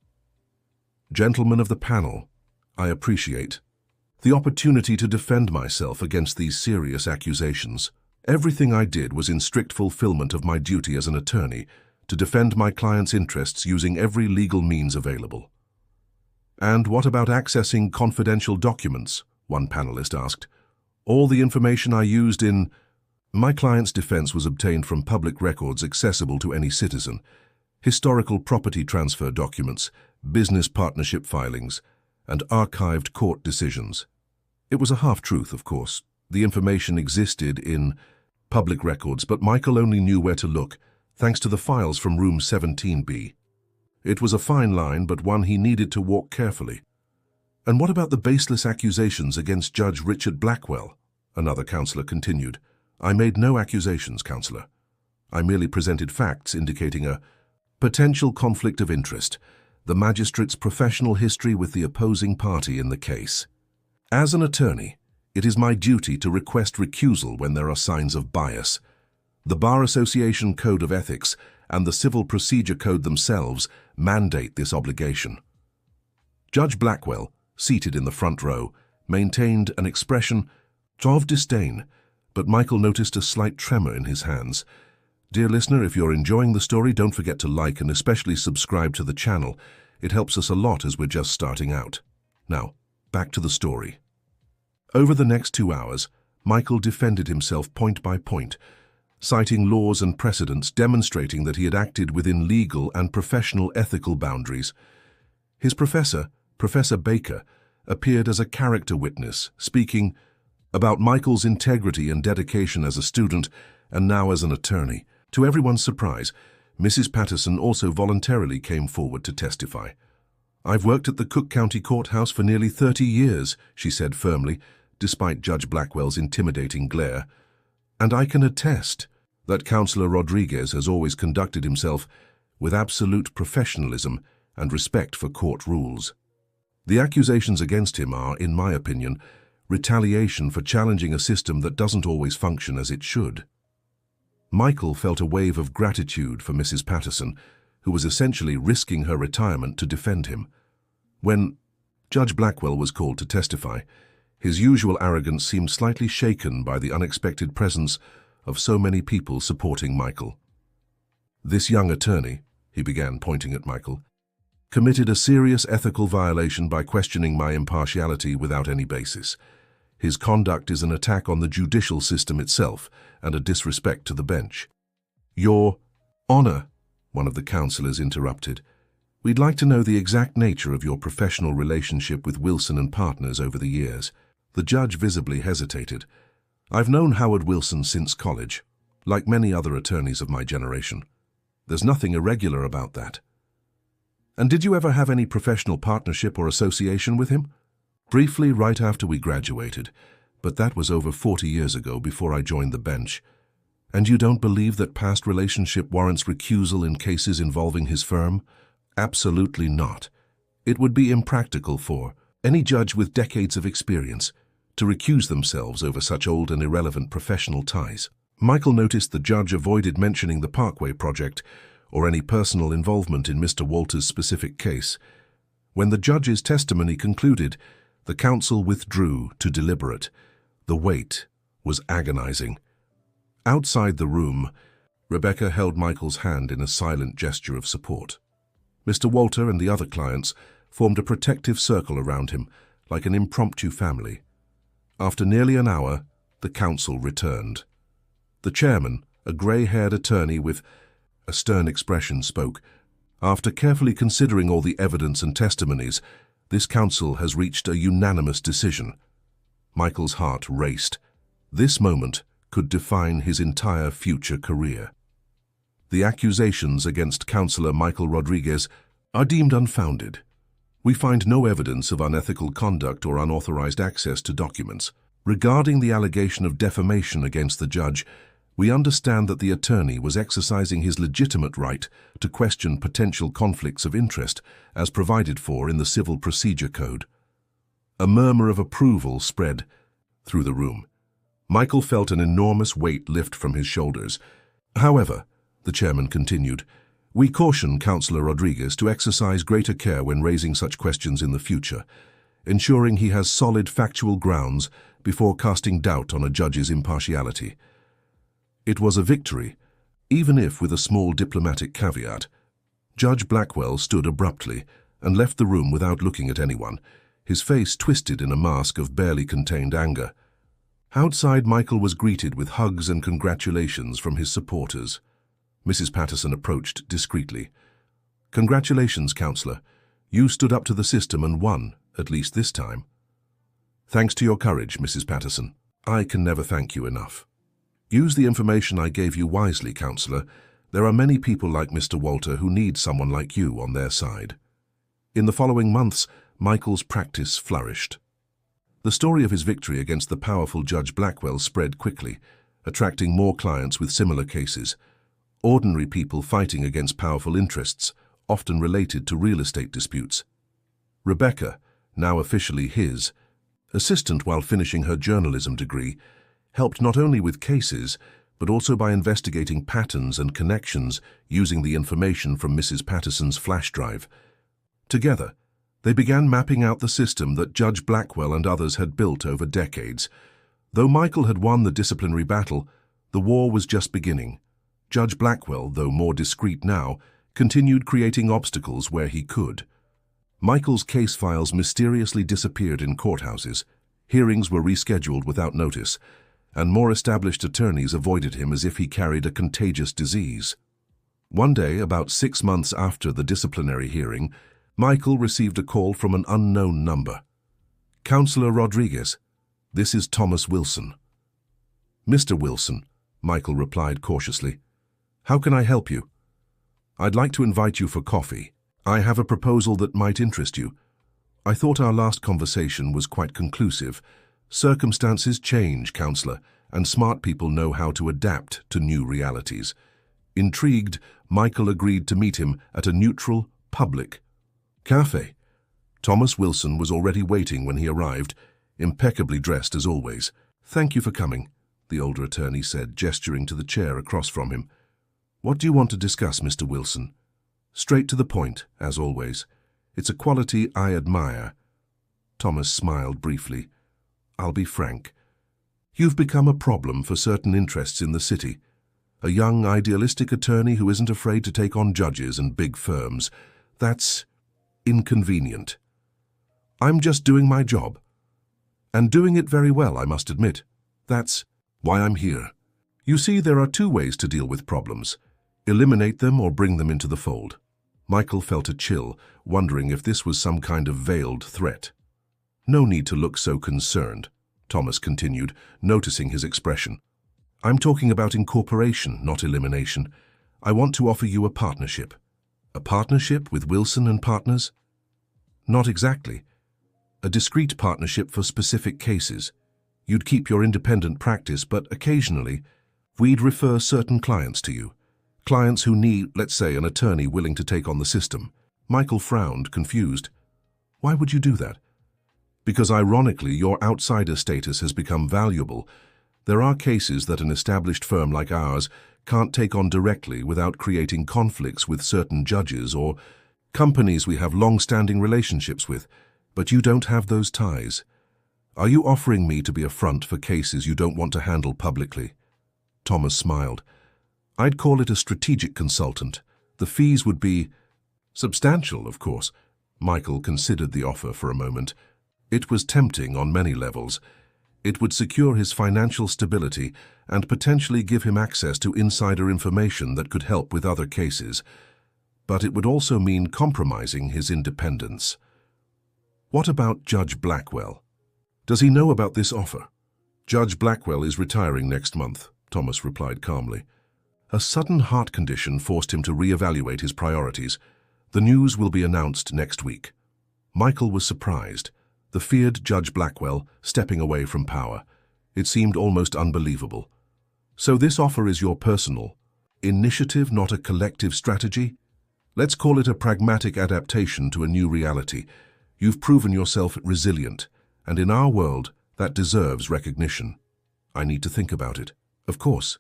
"Gentlemen of the panel, I appreciate the opportunity to defend myself against these serious accusations. Everything I did was in strict fulfillment of my duty as an attorney, to defend my client's interests using every legal means available." "And what about accessing confidential documents?" one panelist asked. "All the information I used in—" "My client's defense was obtained from public records accessible to any citizen. Historical property transfer documents, business partnership filings, and archived court decisions. It was a half-truth, of course. The information existed in public records, but Michael only knew where to look, thanks to the files from room 17B. It was a fine line, but one he needed to walk carefully. "And what about the baseless accusations against Judge Richard Blackwell?" another counselor continued. "I made no accusations, counselor. I merely presented facts indicating a potential conflict of interest, the magistrate's professional history with the opposing party in the case. As an attorney, it is my duty to request recusal when there are signs of bias. The Bar Association Code of Ethics and the Civil Procedure Code themselves mandate this obligation." Judge Blackwell, seated in the front row, maintained an expression of disdain, but Michael noticed a slight tremor in his hands. Dear listener, if you're enjoying the story, don't forget to like and especially subscribe to the channel. It helps us a lot as we're just starting out. Now, back to the story. Over the next 2 hours, Michael defended himself point by point. citing laws and precedents demonstrating that he had acted within legal and professional ethical boundaries. His professor, Professor Baker, appeared as a character witness, speaking about Michael's integrity and dedication as a student and now as an attorney. To everyone's surprise, Mrs. Patterson also voluntarily came forward to testify. "I've worked at the Cook County Courthouse for nearly 30 years, she said firmly, despite Judge Blackwell's intimidating glare. "And I can attest that Counselor Rodriguez has always conducted himself with absolute professionalism and respect for court rules. The accusations against him are, in my opinion, retaliation for challenging a system that doesn't always function as it should." Michael felt a wave of gratitude for Mrs. Patterson, who was essentially risking her retirement to defend him. When Judge Blackwell was called to testify, his usual arrogance seemed slightly shaken by the unexpected presence of so many people supporting Michael. "This young attorney," he began, pointing at Michael, "committed a serious ethical violation by questioning my impartiality without any basis. His conduct is an attack on the judicial system itself and a disrespect to the bench." "Your Honor," one of the counselors interrupted, "we'd like to know the exact nature of your professional relationship with Wilson and Partners over the years." The judge visibly hesitated. "I've known Howard Wilson since college, like many other attorneys of my generation. There's nothing irregular about that." "And did you ever have any professional partnership or association with him?" "Briefly, right after we graduated, but that was over 40 years ago before I joined the bench." "And you don't believe that past relationship warrants recusal in cases involving his firm?" "Absolutely not. It would be impractical for any judge with decades of experience to recuse themselves over such old and irrelevant professional ties." Michael noticed the judge avoided mentioning the Parkway project or any personal involvement in Mr. Walter's specific case. When the judge's testimony concluded, the counsel withdrew to deliberate. The wait was agonizing. Outside the room, Rebecca held Michael's hand in a silent gesture of support. Mr. Walter and the other clients formed a protective circle around him, like an impromptu family. After nearly an hour, the counsel returned. The chairman, a grey-haired attorney with a stern expression, spoke. "After carefully considering all the evidence and testimonies, this counsel has reached a unanimous decision." Michael's heart raced. This moment could define his entire future career. "The accusations against Counselor Michael Rodriguez are deemed unfounded. We find no evidence of unethical conduct or unauthorized access to documents. Regarding the allegation of defamation against the judge, we understand that the attorney was exercising his legitimate right to question potential conflicts of interest as provided for in the Civil Procedure Code." A murmur of approval spread through the room. Michael felt an enormous weight lift from his shoulders. "However," the chairman continued, "we caution Counselor Rodriguez to exercise greater care when raising such questions in the future, ensuring he has solid factual grounds before casting doubt on a judge's impartiality." It was a victory, even if with a small diplomatic caveat. Judge Blackwell stood abruptly and left the room without looking at anyone, his face twisted in a mask of barely contained anger. Outside, Michael was greeted with hugs and congratulations from his supporters. Mrs. Patterson approached discreetly. "Congratulations, Counselor. You stood up to the system and won, at least this time." "Thanks to your courage, Mrs. Patterson. I can never thank you enough." "Use the information I gave you wisely, Counselor. There are many people like Mr. Walter who need someone like you on their side." In the following months, Michael's practice flourished. The story of his victory against the powerful Judge Blackwell spread quickly, attracting more clients with similar cases. Ordinary people fighting against powerful interests, often related to real estate disputes. Rebecca, now officially his assistant while finishing her journalism degree, helped not only with cases, but also by investigating patterns and connections using the information from Mrs. Patterson's flash drive. Together, they began mapping out the system that Judge Blackwell and others had built over decades. Though Michael had won the disciplinary battle, the war was just beginning. Judge Blackwell, though more discreet now, continued creating obstacles where he could. Michael's case files mysteriously disappeared in courthouses. Hearings were rescheduled without notice, and more established attorneys avoided him as if he carried a contagious disease. One day, about 6 months after the disciplinary hearing, Michael received a call from an unknown number. "Counselor Rodriguez, this is Thomas Wilson." "Mr. Wilson," Michael replied cautiously. "How can I help you?" "I'd like to invite you for coffee. I have a proposal that might interest you. I thought our last conversation was quite conclusive. Circumstances change, counselor, and smart people know how to adapt to new realities." Intrigued, Michael agreed to meet him at a neutral, public cafe. Thomas Wilson was already waiting when he arrived, impeccably dressed as always. "Thank you for coming," the older attorney said, gesturing to the chair across from him. "What do you want to discuss, Mr. Wilson?" "Straight to the point, as always. It's a quality I admire." Thomas smiled briefly. "I'll be frank. You've become a problem for certain interests in the city. A young, idealistic attorney who isn't afraid to take on judges and big firms. That's inconvenient. I'm just doing my job. And doing it very well, I must admit. That's why I'm here. You see, there are 2 ways to deal with problems. Eliminate them or bring them into the fold." Michael felt a chill, wondering if this was some kind of veiled threat. "No need to look so concerned," Thomas continued, noticing his expression. "I'm talking about incorporation, not elimination. I want to offer you a partnership." "A partnership with Wilson and Partners?" "Not exactly. A discrete partnership for specific cases. You'd keep your independent practice, but occasionally, we'd refer certain clients to you. Clients who need, let's say, an attorney willing to take on the system." Michael frowned, confused. "Why would you do that?" "Because ironically, your outsider status has become valuable. There are cases that an established firm like ours can't take on directly without creating conflicts with certain judges or companies we have long-standing relationships with, but you don't have those ties. Are you offering me to be a front for cases you don't want to handle publicly?" Thomas smiled. "I'd call it a strategic consultant. The fees would be substantial, of course." Michael considered the offer for a moment. It was tempting on many levels. It would secure his financial stability and potentially give him access to insider information that could help with other cases. But it would also mean compromising his independence. "What about Judge Blackwell? Does he know about this offer?" "Judge Blackwell is retiring next month," Thomas replied calmly. A sudden heart condition forced him to reevaluate his priorities. "The news will be announced next week." Michael was surprised. The feared Judge Blackwell stepping away from power. It seemed almost unbelievable. "So this offer is your personal initiative, not a collective strategy? Let's call it a pragmatic adaptation to a new reality. You've proven yourself resilient, and in our world, that deserves recognition." "I need to think about it." "Of course.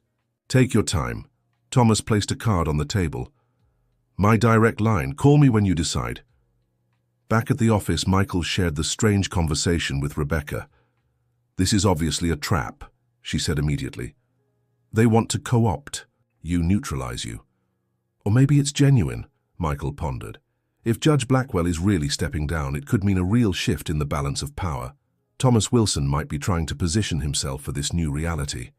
Take your time." Thomas placed a card on the table. "My direct line. Call me when you decide." Back at the office, Michael shared the strange conversation with Rebecca. "This is obviously a trap," she said immediately. "They want to co-opt you, neutralize you." "Or maybe it's genuine," Michael pondered. "If Judge Blackwell is really stepping down, it could mean a real shift in the balance of power. Thomas Wilson might be trying to position himself for this new reality.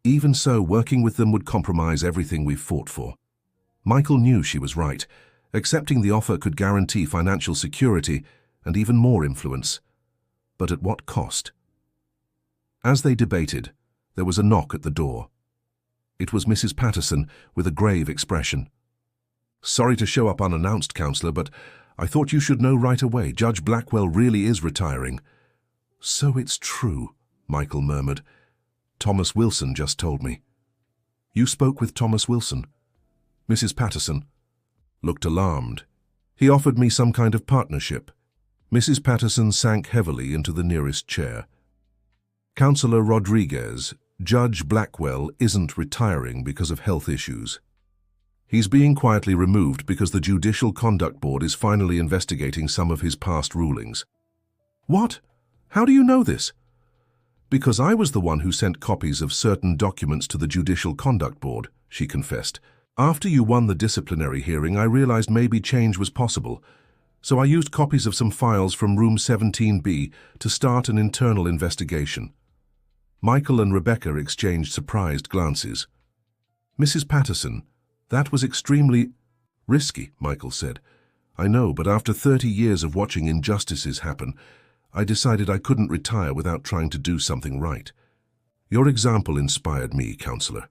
Even so, working with them would compromise everything we've fought for." Michael knew she was right. Accepting the offer could guarantee financial security and even more influence. But at what cost? As they debated, there was a knock at the door. It was Mrs. Patterson with a grave expression. "Sorry to show up unannounced, Counselor, but I thought you should know right away. Judge Blackwell really is retiring." "So it's true," Michael murmured. "Thomas Wilson just told me." "You spoke with Thomas Wilson?" Mrs. Patterson looked alarmed. "He offered me some kind of partnership." Mrs. Patterson sank heavily into the nearest chair. "Counselor Rodriguez, Judge Blackwell isn't retiring because of health issues. He's being quietly removed because the Judicial Conduct Board is finally investigating some of his past rulings." "What? How do you know this?" "Because I was the one who sent copies of certain documents to the Judicial Conduct Board," she confessed. "After you won the disciplinary hearing, I realized maybe change was possible. So I used copies of some files from Room 17B to start an internal investigation." Michael and Rebecca exchanged surprised glances. "Mrs. Patterson, that was extremely risky," Michael said. "I know, but after 30 years of watching injustices happen, I decided I couldn't retire without trying to do something right. Your example inspired me, Counselor.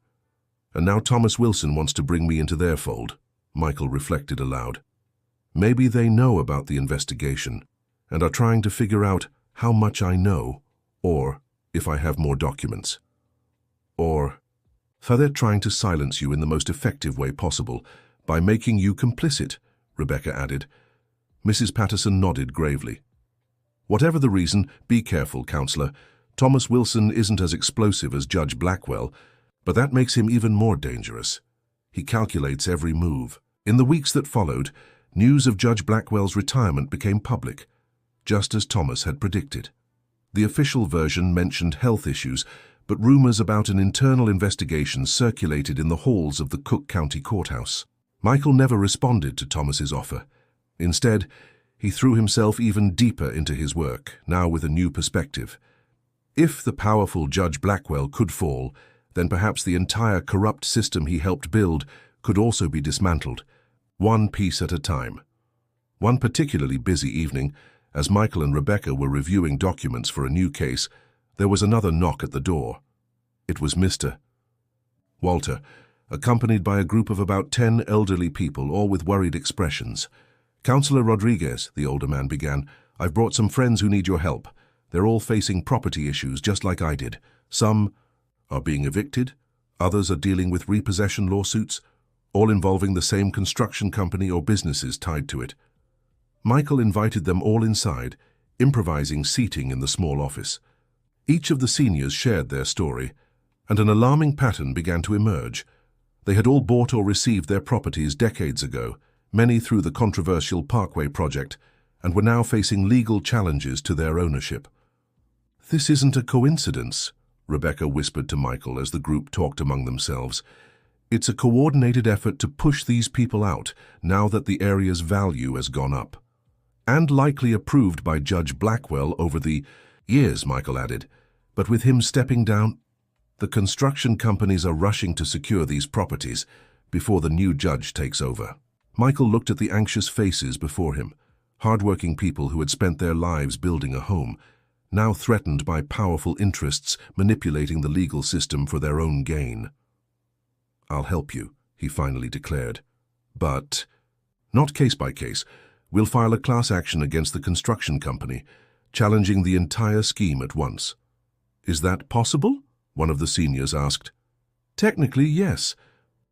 And now Thomas Wilson wants to bring me into their fold," Michael reflected aloud. "Maybe they know about the investigation and are trying to figure out how much I know, or if I have more documents. Or they're trying to silence you in the most effective way possible by making you complicit," Rebecca added. Mrs. Patterson nodded gravely. "Whatever the reason, be careful, Counselor. Thomas Wilson isn't as explosive as Judge Blackwell, but that makes him even more dangerous. He calculates every move." In the weeks that followed, news of Judge Blackwell's retirement became public, just as Thomas had predicted. The official version mentioned health issues, but rumors about an internal investigation circulated in the halls of the Cook County Courthouse. Michael never responded to Thomas's offer. Instead, he threw himself even deeper into his work, now with a new perspective. If the powerful Judge Blackwell could fall, then perhaps the entire corrupt system he helped build could also be dismantled, one piece at a time. One particularly busy evening, as Michael and Rebecca were reviewing documents for a new case, there was another knock at the door. It was Mr. Walter, accompanied by a group of about 10 elderly people, all with worried expressions. "Counselor Rodriguez," the older man began, "I've brought some friends who need your help. They're all facing property issues just like I did. Some are being evicted, others are dealing with repossession lawsuits, all involving the same construction company or businesses tied to it." Michael invited them all inside, improvising seating in the small office. Each of the seniors shared their story, and an alarming pattern began to emerge. They had all bought or received their properties decades ago, many through the controversial Parkway project, and were now facing legal challenges to their ownership. "This isn't a coincidence," Rebecca whispered to Michael as the group talked among themselves. "It's a coordinated effort to push these people out now that the area's value has gone up. And likely approved by Judge Blackwell over the years," Michael added. "But with him stepping down, the construction companies are rushing to secure these properties before the new judge takes over." Michael looked at the anxious faces before him, hard-working people who had spent their lives building a home, now threatened by powerful interests manipulating the legal system for their own gain. "I'll help you," he finally declared. "But not case by case. We'll file a class action against the construction company, challenging the entire scheme at once." "Is that possible?" one of the seniors asked. "Technically, yes.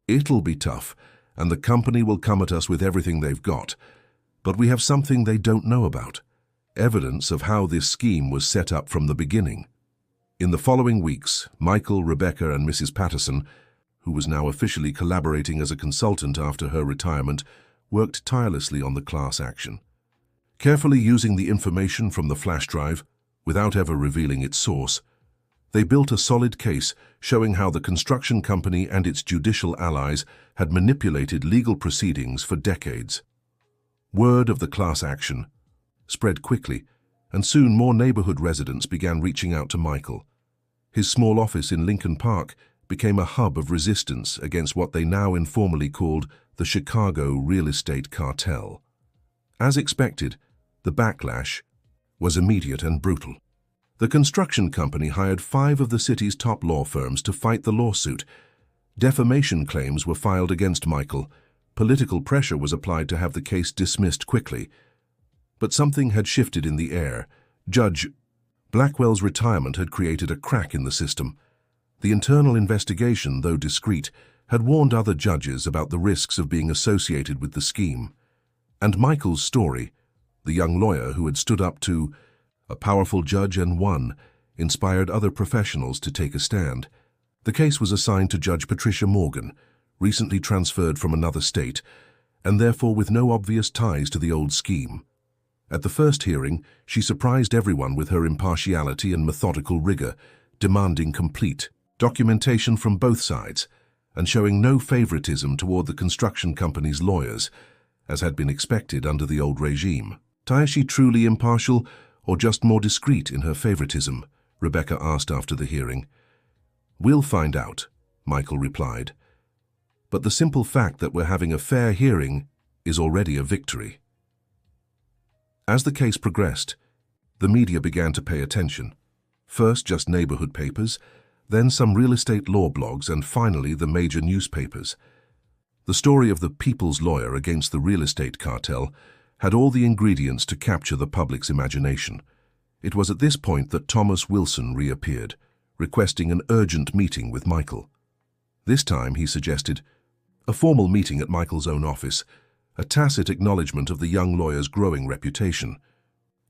It'll be tough, and the company will come at us with everything they've got. But we have something they don't know about. Evidence of how this scheme was set up from the beginning." In the following weeks, Michael, Rebecca, and Mrs. Patterson, who was now officially collaborating as a consultant after her retirement, worked tirelessly on the class action. Carefully using the information from the flash drive, without ever revealing its source, they built a solid case showing how the construction company and its judicial allies had manipulated legal proceedings for decades. Word of the class action spread quickly, and soon more neighborhood residents began reaching out to Michael. His small office in Lincoln Park became a hub of resistance against what they now informally called the Chicago real estate cartel. As expected, the backlash was immediate and brutal. The construction company hired 5 of the city's top law firms to fight the lawsuit. Defamation claims were filed against Michael. Political pressure was applied to have the case dismissed quickly. But something had shifted in the air. Judge Blackwell's retirement had created a crack in the system. The internal investigation, though discreet, had warned other judges about the risks of being associated with the scheme. And Michael's story, the young lawyer who had stood up to a powerful judge and won, inspired other professionals to take a stand. The case was assigned to Judge Patricia Morgan, recently transferred from another state, and therefore with no obvious ties to the old scheme. At the first hearing, she surprised everyone with her impartiality and methodical rigor, demanding complete documentation from both sides, and showing no favoritism toward the construction company's lawyers, as had been expected under the old regime. "Is she truly impartial, or just more discreet in her favoritism?" Rebecca asked after the hearing. "We'll find out," Michael replied. "But the simple fact that we're having a fair hearing is already a victory." As the case progressed, the media began to pay attention. First just neighborhood papers, then some real estate law blogs, and finally the major newspapers. The story of the people's lawyer against the real estate cartel had all the ingredients to capture the public's imagination. It was at this point that Thomas Wilson reappeared, requesting an urgent meeting with Michael. This time, he suggested, a formal meeting at Michael's own office, a tacit acknowledgement of the young lawyer's growing reputation.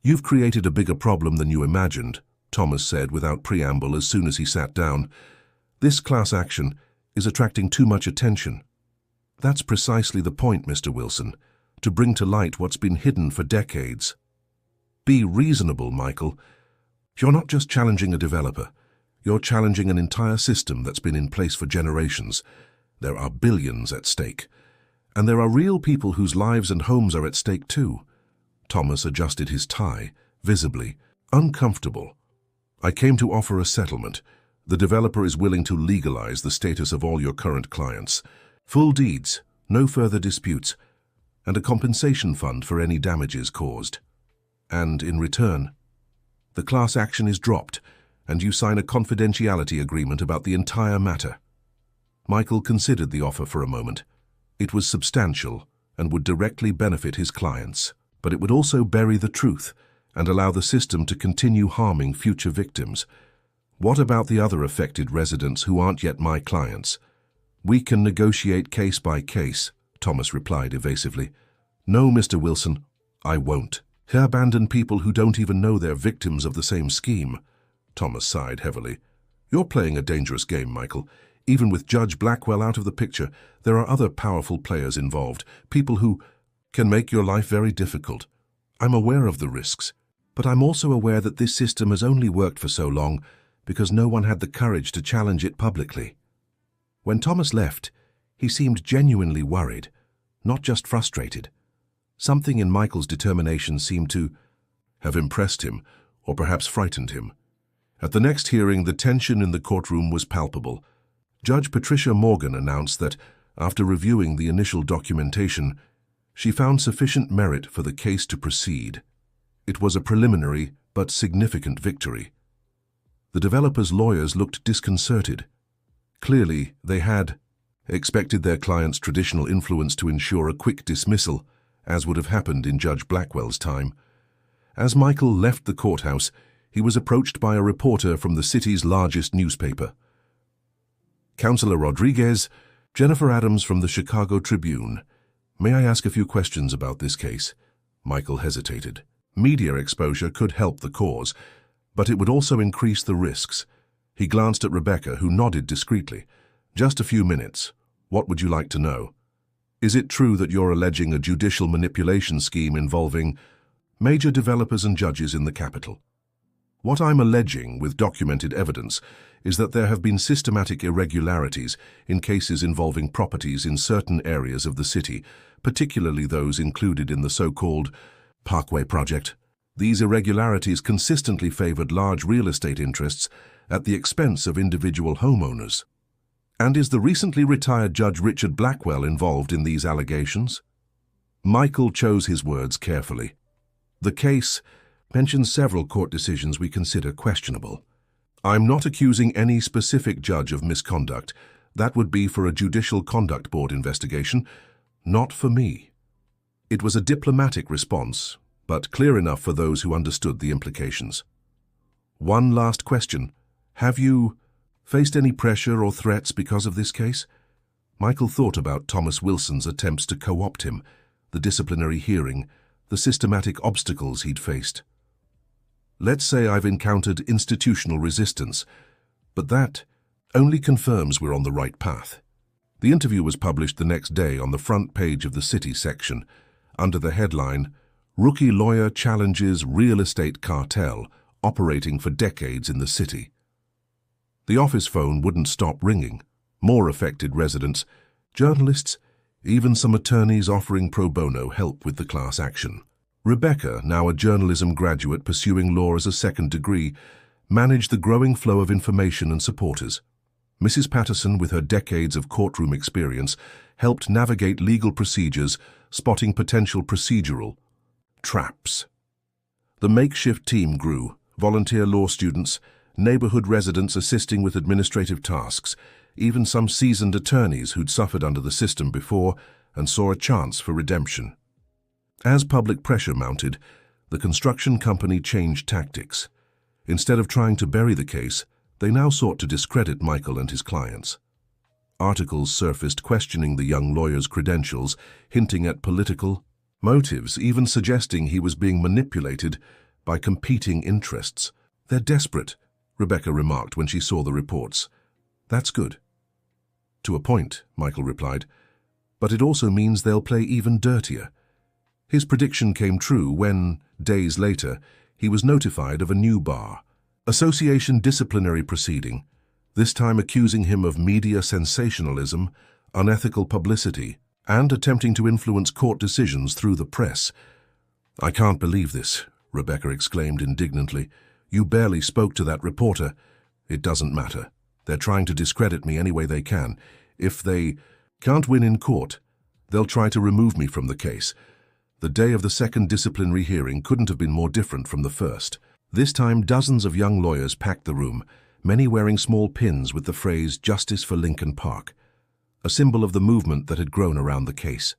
"You've created a bigger problem than you imagined," Thomas said without preamble as soon as he sat down. "This class action is attracting too much attention." "That's precisely the point, Mr. Wilson, to bring to light what's been hidden for decades." "Be reasonable, Michael. You're not just challenging a developer. You're challenging an entire system that's been in place for generations. There are billions at stake. And there are real people whose lives and homes are at stake too." Thomas adjusted his tie, visibly uncomfortable. "I came to offer a settlement. The developer is willing to legalize the status of all your current clients. Full deeds, no further disputes, and a compensation fund for any damages caused. And in return, the class action is dropped, and you sign a confidentiality agreement about the entire matter." Michael considered the offer for a moment. It was substantial and would directly benefit his clients, but it would also bury the truth and allow the system to continue harming future victims. "What about the other affected residents who aren't yet my clients?" "We can negotiate case by case," Thomas replied evasively. "No, Mr. Wilson, I won't. He'll abandon people who don't even know they're victims of the same scheme." Thomas sighed heavily. "You're playing a dangerous game, Michael. Even with Judge Blackwell out of the picture, there are other powerful players involved, people who can make your life very difficult. I'm aware of the risks, but I'm also aware that this system has only worked for so long because no one had the courage to challenge it publicly." When Thomas left, he seemed genuinely worried, not just frustrated. Something in Michael's determination seemed to have impressed him, or perhaps frightened him. At the next hearing, the tension in the courtroom was palpable. Judge Patricia Morgan announced that, after reviewing the initial documentation, she found sufficient merit for the case to proceed. It was a preliminary but significant victory. The developers' lawyers looked disconcerted. Clearly, they had expected their client's traditional influence to ensure a quick dismissal, as would have happened in Judge Blackwell's time. As Michael left the courthouse, he was approached by a reporter from the city's largest newspaper. "Counselor Rodriguez, Jennifer Adams from the Chicago Tribune. May I ask a few questions about this case?" Michael hesitated. Media exposure could help the cause, but it would also increase the risks. He glanced at Rebecca, who nodded discreetly. "Just a few minutes. What would you like to know?" "Is it true that you're alleging a judicial manipulation scheme involving major developers and judges in the capital?" "What I'm alleging, with documented evidence, is that there have been systematic irregularities in cases involving properties in certain areas of the city, particularly those included in the so-called Parkway Project. These irregularities consistently favored large real estate interests at the expense of individual homeowners." "And is the recently retired Judge Richard Blackwell involved in these allegations?" Michael chose his words carefully. "The case mentions several court decisions we consider questionable. I'm not accusing any specific judge of misconduct. That would be for a Judicial Conduct Board investigation, not for me." It was a diplomatic response, but clear enough for those who understood the implications. "One last question. Have you faced any pressure or threats because of this case?" Michael thought about Thomas Wilson's attempts to co-opt him, the disciplinary hearing, the systematic obstacles he'd faced. "Let's say I've encountered institutional resistance, but that only confirms we're on the right path." The interview was published the next day on the front page of the City section, under the headline, "Rookie Lawyer Challenges Real Estate Cartel Operating for Decades in the City." The office phone wouldn't stop ringing. More affected residents, journalists, even some attorneys offering pro bono help with the class action. Rebecca, now a journalism graduate pursuing law as a second degree, manage the growing flow of information and supporters. Mrs. Patterson, with her decades of courtroom experience, helped navigate legal procedures, spotting potential procedural traps. The makeshift team grew, volunteer law students, neighborhood residents assisting with administrative tasks, even some seasoned attorneys who'd suffered under the system before and saw a chance for redemption. As public pressure mounted, the construction company changed tactics. Instead of trying to bury the case, they now sought to discredit Michael and his clients. Articles surfaced questioning the young lawyer's credentials, hinting at political motives, even suggesting he was being manipulated by competing interests. "They're desperate," Rebecca remarked when she saw the reports. "That's good." "To a point," Michael replied, "but it also means they'll play even dirtier." His prediction came true when, days later, he was notified of a new bar association disciplinary proceeding, this time accusing him of media sensationalism, unethical publicity, and attempting to influence court decisions through the press. "I can't believe this," Rebecca exclaimed indignantly. "You barely spoke to that reporter." "It doesn't matter. They're trying to discredit me any way they can. If they can't win in court, they'll try to remove me from the case." The day of the second disciplinary hearing couldn't have been more different from the first. This time, dozens of young lawyers packed the room, many wearing small pins with the phrase "Justice for Lincoln Park," a symbol of the movement that had grown around the case.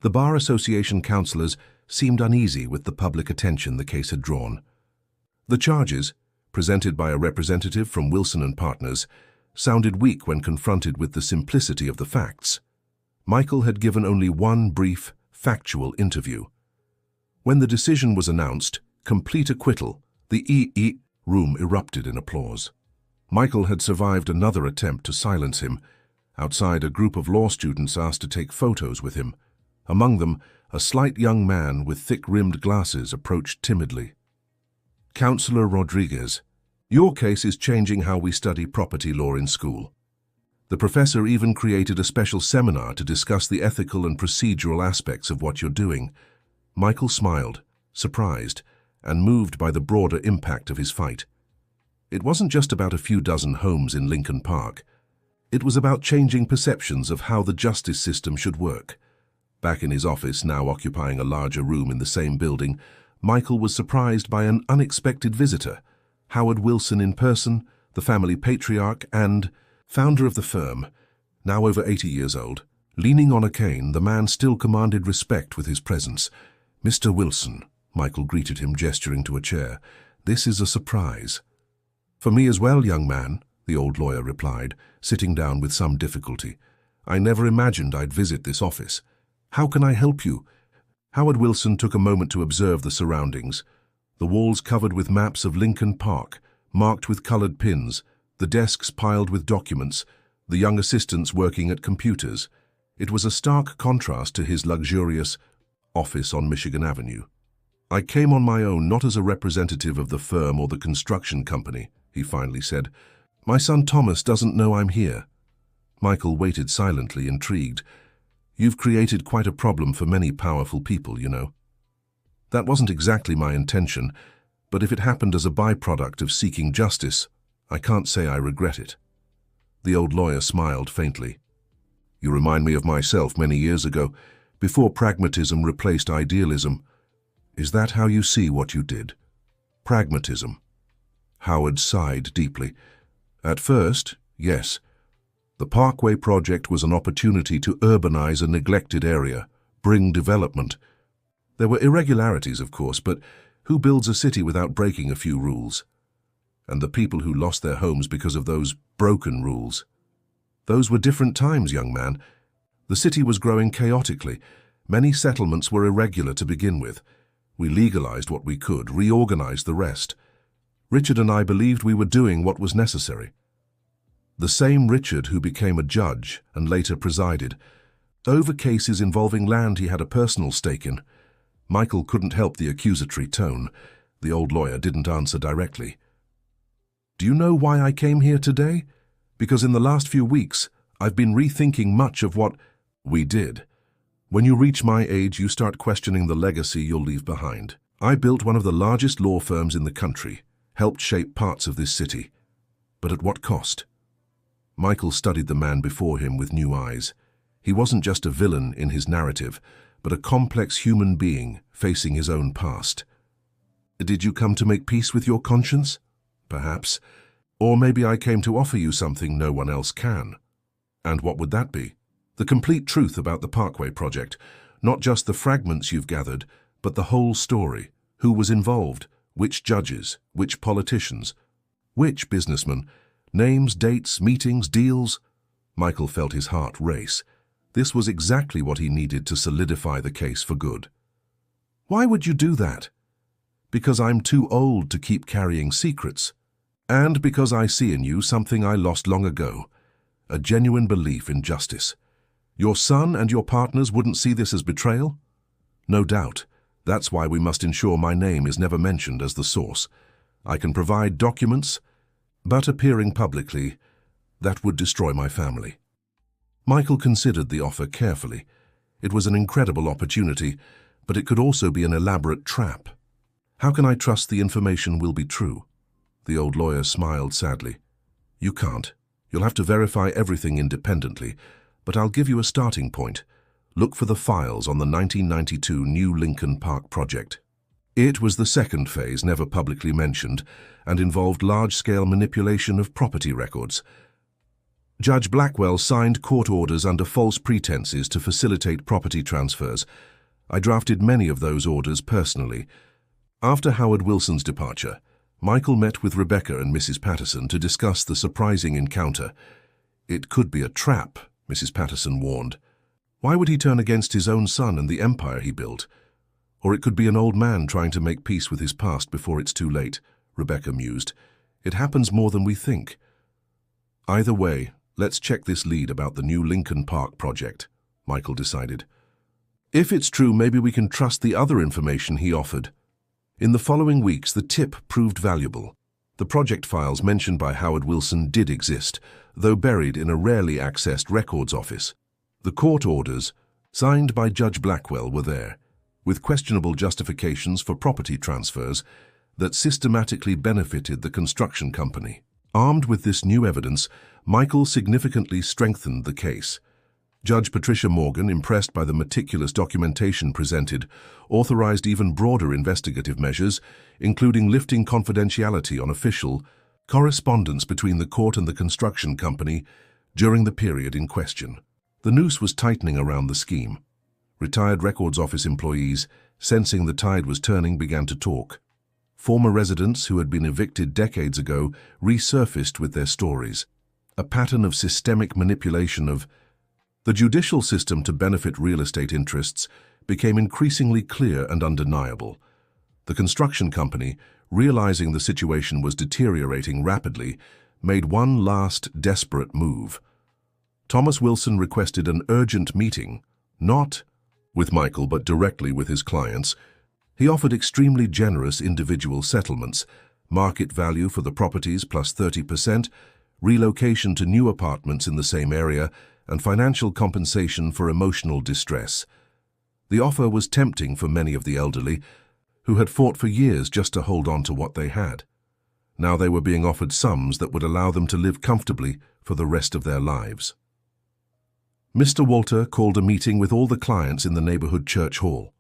The Bar Association counselors seemed uneasy with the public attention the case had drawn. The charges, presented by a representative from Wilson and Partners, sounded weak when confronted with the simplicity of the facts. Michael had given only one brief, factual interview. When the decision was announced, complete acquittal, the EE room erupted in applause. Michael had survived another attempt to silence him. Outside, a group of law students asked to take photos with him. Among them, a slight young man with thick-rimmed glasses approached timidly. "Counselor Rodriguez, your case is changing how we study property law in school." The professor even created a special seminar to discuss the ethical and procedural aspects of what you're doing. Michael smiled, surprised, and moved by the broader impact of his fight. It wasn't just about a few dozen homes in Lincoln Park. It was about changing perceptions of how the justice system should work. Back in his office, now occupying a larger room in the same building, Michael was surprised by an unexpected visitor. Howard Wilson in person, the family patriarch and founder of the firm, now over 80 years old. Leaning on a cane, the man still commanded respect with his presence. "Mr. Wilson," Michael greeted him, gesturing to a chair. "This is a surprise." "For me as well, young man," the old lawyer replied, sitting down with some difficulty. "I never imagined I'd visit this office. How can I help you?" Howard Wilson took a moment to observe the surroundings. The walls covered with maps of Lincoln Park, marked with colored pins, the desks piled with documents, the young assistants working at computers. It was a stark contrast to his luxurious office on Michigan Avenue. "I came on my own, not as a representative of the firm or the construction company," he finally said. "My son Thomas doesn't know I'm here." Michael waited silently, intrigued. "You've created quite a problem for many powerful people, you know." "That wasn't exactly my intention, but if it happened as a byproduct of seeking justice, I can't say I regret it." The old lawyer smiled faintly. "You remind me of myself many years ago, before pragmatism replaced idealism. Is that how you see what you did? Pragmatism?" Howard sighed deeply. "At first, yes. The Parkway project was an opportunity to urbanize a neglected area, bring development. There were irregularities, of course, but who builds a city without breaking a few rules? And the people who lost their homes because of those broken rules. Those were different times, young man. The city was growing chaotically. Many settlements were irregular to begin with. We legalized what we could, reorganized the rest. Richard and I believed we were doing what was necessary." The same Richard who became a judge and later presided, over cases involving land he had a personal stake in. Michael couldn't help the accusatory tone. The old lawyer didn't answer directly. "Do you know why I came here today? Because in the last few weeks, I've been rethinking much of what we did. When you reach my age, you start questioning the legacy you'll leave behind. I built one of the largest law firms in the country. helped shape parts of this city. But at what cost? Michael studied the man before him with new eyes. He wasn't just a villain in his narrative, but a complex human being facing his own past. Did you come to make peace with your conscience? Perhaps. Or maybe I came to offer you something no one else can. And what would that be? The complete truth about the Parkway project, not just the fragments you've gathered, but the whole story. Who was involved? Which judges? Which politicians? Which businessmen? Names, dates, meetings, deals? Michael felt his heart race. This was exactly what he needed to solidify the case for good. Why would you do that? Because I'm too old to keep carrying secrets. And because I see in you something I lost long ago, a genuine belief in justice. Your son and your partners wouldn't see this as betrayal? No doubt. That's why we must ensure my name is never mentioned as the source. I can provide documents, but appearing publicly, that would destroy my family. Michael considered the offer carefully. It was an incredible opportunity, but it could also be an elaborate trap. How can I trust the information will be true? The old lawyer smiled sadly. You can't. You'll have to verify everything independently, but I'll give you a starting point. Look for the files on the 1992 New Lincoln Park project. It was the second phase, never publicly mentioned, and involved large-scale manipulation of property records. Judge Blackwell signed court orders under false pretenses to facilitate property transfers. I drafted many of those orders personally. After Howard Wilson's departure, Michael met with Rebecca and Mrs. Patterson to discuss the surprising encounter. It could be a trap, Mrs. Patterson warned. Why would he turn against his own son and the empire he built? Or it could be an old man trying to make peace with his past before it's too late, Rebecca mused. It happens more than we think. Either way, let's check this lead about the New Lincoln Park project, Michael decided. If it's true, maybe we can trust the other information he offered. In the following weeks, the tip proved valuable. The project files mentioned by Howard Wilson did exist, though buried in a rarely accessed records office. The court orders, signed by Judge Blackwell, were there, with questionable justifications for property transfers that systematically benefited the construction company. Armed with this new evidence, Michael significantly strengthened the case. Judge Patricia Morgan, impressed by the meticulous documentation presented, authorized even broader investigative measures, including lifting confidentiality on official correspondence between the court and the construction company during the period in question. The noose was tightening around the scheme. Retired records office employees, sensing the tide was turning, began to talk. Former residents who had been evicted decades ago resurfaced with their stories. A pattern of systemic manipulation of the judicial system to benefit real estate interests became increasingly clear and undeniable. The construction company, realizing the situation was deteriorating rapidly, made one last desperate move. Thomas Wilson requested an urgent meeting, not with Michael but directly with his clients. He offered extremely generous individual settlements, market value for the properties plus 30%, relocation to new apartments in the same area, and financial compensation for emotional distress. The offer was tempting for many of the elderly, who had fought for years just to hold on to what they had. Now they were being offered sums that would allow them to live comfortably for the rest of their lives. Mr. Walter called a meeting with all the clients in the neighborhood church hall.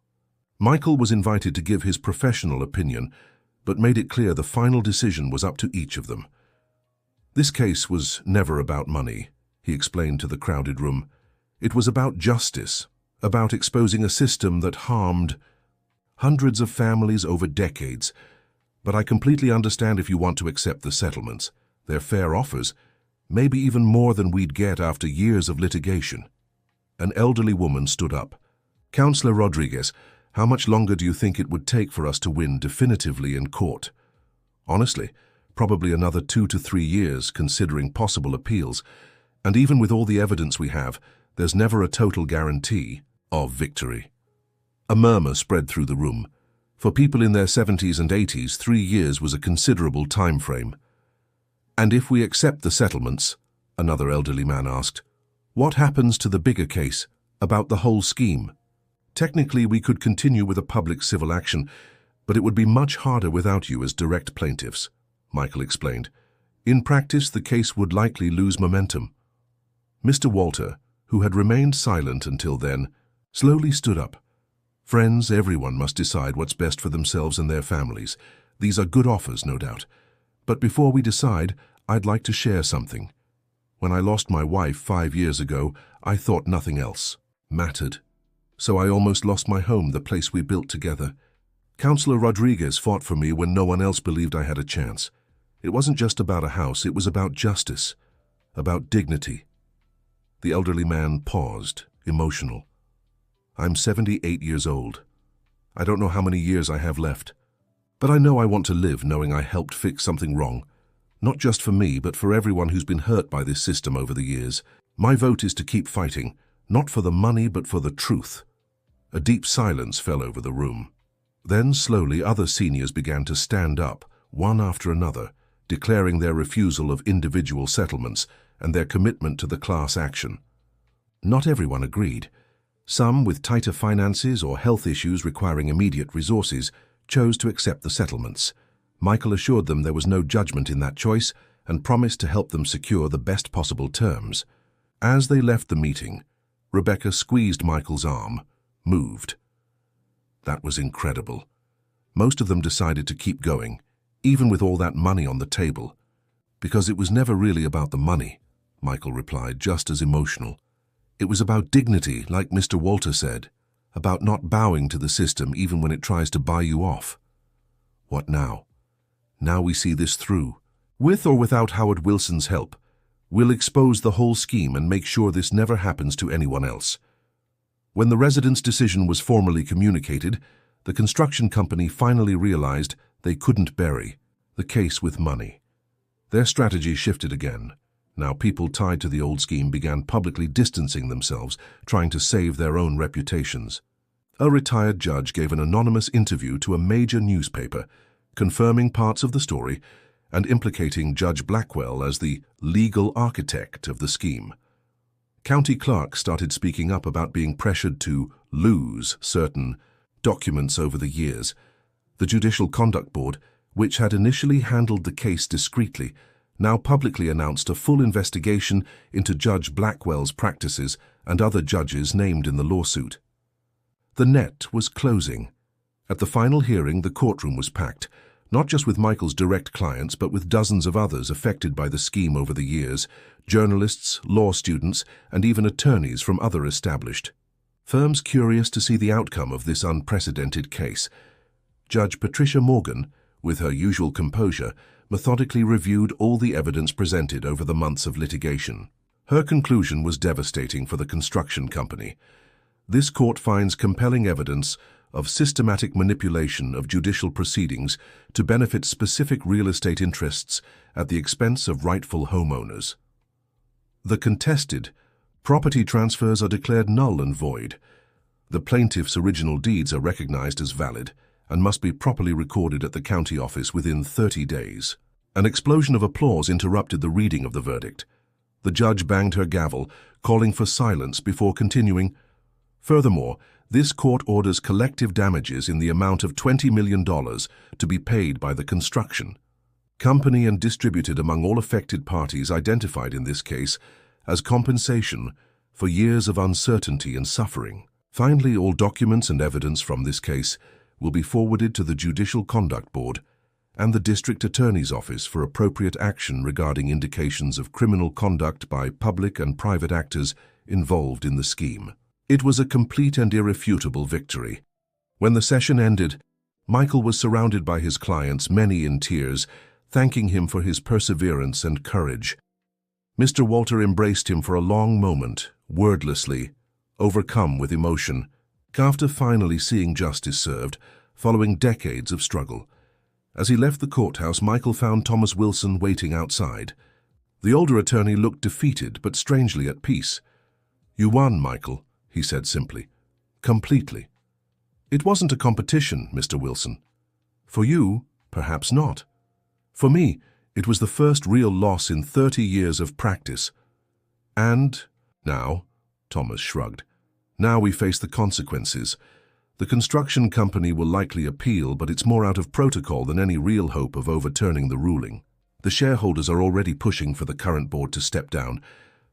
Michael was invited to give his professional opinion, but made it clear the final decision was up to each of them. This case was never about money, he explained to the crowded room. It was about justice, about exposing a system that harmed hundreds of families over decades. But I completely understand if you want to accept the settlements. They're fair offers, maybe even more than we'd get after years of litigation. An elderly woman stood up. Counselor Rodriguez, how much longer do you think it would take for us to win definitively in court? Honestly, probably another 2 to 3 years, considering possible appeals. And even with all the evidence we have, there's never a total guarantee of victory. A murmur spread through the room. For people in their 70s and 80s, 3 years was a considerable time frame. And if we accept the settlements, another elderly man asked, what happens to the bigger case about the whole scheme? Technically, we could continue with a public civil action, but it would be much harder without you as direct plaintiffs. Michael explained. In practice, the case would likely lose momentum. Mr. Walter, who had remained silent until then, slowly stood up. Friends, everyone must decide what's best for themselves and their families. These are good offers, no doubt. But before we decide, I'd like to share something. When I lost my wife 5 years ago, I thought nothing else mattered. So I almost lost my home, the place we built together. Counselor Rodriguez fought for me when no one else believed I had a chance. It wasn't just about a house, it was about justice, about dignity. The elderly man paused, emotional. I'm 78 years old. I don't know how many years I have left. But I know I want to live knowing I helped fix something wrong. Not just for me, but for everyone who's been hurt by this system over the years. My vote is to keep fighting, not for the money, but for the truth. A deep silence fell over the room. Then, slowly, other seniors began to stand up, one after another, declaring their refusal of individual settlements and their commitment to the class action. Not everyone agreed. Some, with tighter finances or health issues requiring immediate resources, chose to accept the settlements. Michael assured them there was no judgment in that choice and promised to help them secure the best possible terms. As they left the meeting, Rebecca squeezed Michael's arm, moved. That was incredible. Most of them decided to keep going, even with all that money on the table. Because it was never really about the money, Michael replied, just as emotional. It was about dignity, like Mr. Walter said, about not bowing to the system even when it tries to buy you off. What now? Now we see this through. With or without Howard Wilson's help, we'll expose the whole scheme and make sure this never happens to anyone else. When the residents' decision was formally communicated, the construction company finally realized they couldn't bury the case with money. Their strategy shifted again. Now people tied to the old scheme began publicly distancing themselves, trying to save their own reputations. A retired judge gave an anonymous interview to a major newspaper, confirming parts of the story and implicating Judge Blackwell as the legal architect of the scheme. County clerks started speaking up about being pressured to lose certain documents over the years. The Judicial Conduct Board, which had initially handled the case discreetly, now publicly announced a full investigation into Judge Blackwell's practices and other judges named in the lawsuit. The net was closing. At the final hearing, the courtroom was packed, not just with Michael's direct clients, but with dozens of others affected by the scheme over the years, journalists, law students, and even attorneys from other established firms curious to see the outcome of this unprecedented case. Judge Patricia Morgan, with her usual composure, methodically reviewed all the evidence presented over the months of litigation. Her conclusion was devastating for the construction company. This court finds compelling evidence of systematic manipulation of judicial proceedings to benefit specific real estate interests at the expense of rightful homeowners. The contested property transfers are declared null and void. The plaintiff's original deeds are recognized as valid and must be properly recorded at the county office within 30 days. An explosion of applause interrupted the reading of the verdict. The judge banged her gavel, calling for silence before continuing. Furthermore, this court orders collective damages in the amount of $20 million to be paid by the construction company and distributed among all affected parties identified in this case as compensation for years of uncertainty and suffering. Finally, all documents and evidence from this case will be forwarded to the Judicial Conduct Board and the District Attorney's Office for appropriate action regarding indications of criminal conduct by public and private actors involved in the scheme. It was a complete and irrefutable victory. When the session ended, Michael was surrounded by his clients, many in tears, thanking him for his perseverance and courage. Mr. Walter embraced him for a long moment, wordlessly, overcome with emotion, after finally seeing justice served, following decades of struggle. As he left the courthouse, Michael found Thomas Wilson waiting outside. The older attorney looked defeated, but strangely at peace. "You won, Michael," he said simply. "Completely. It wasn't a competition, Mr. Wilson. For you, perhaps not. For me, it was the first real loss in 30 years of practice. And now," Thomas shrugged, "now we face the consequences. The construction company will likely appeal, but it's more out of protocol than any real hope of overturning the ruling. The shareholders are already pushing for the current board to step down.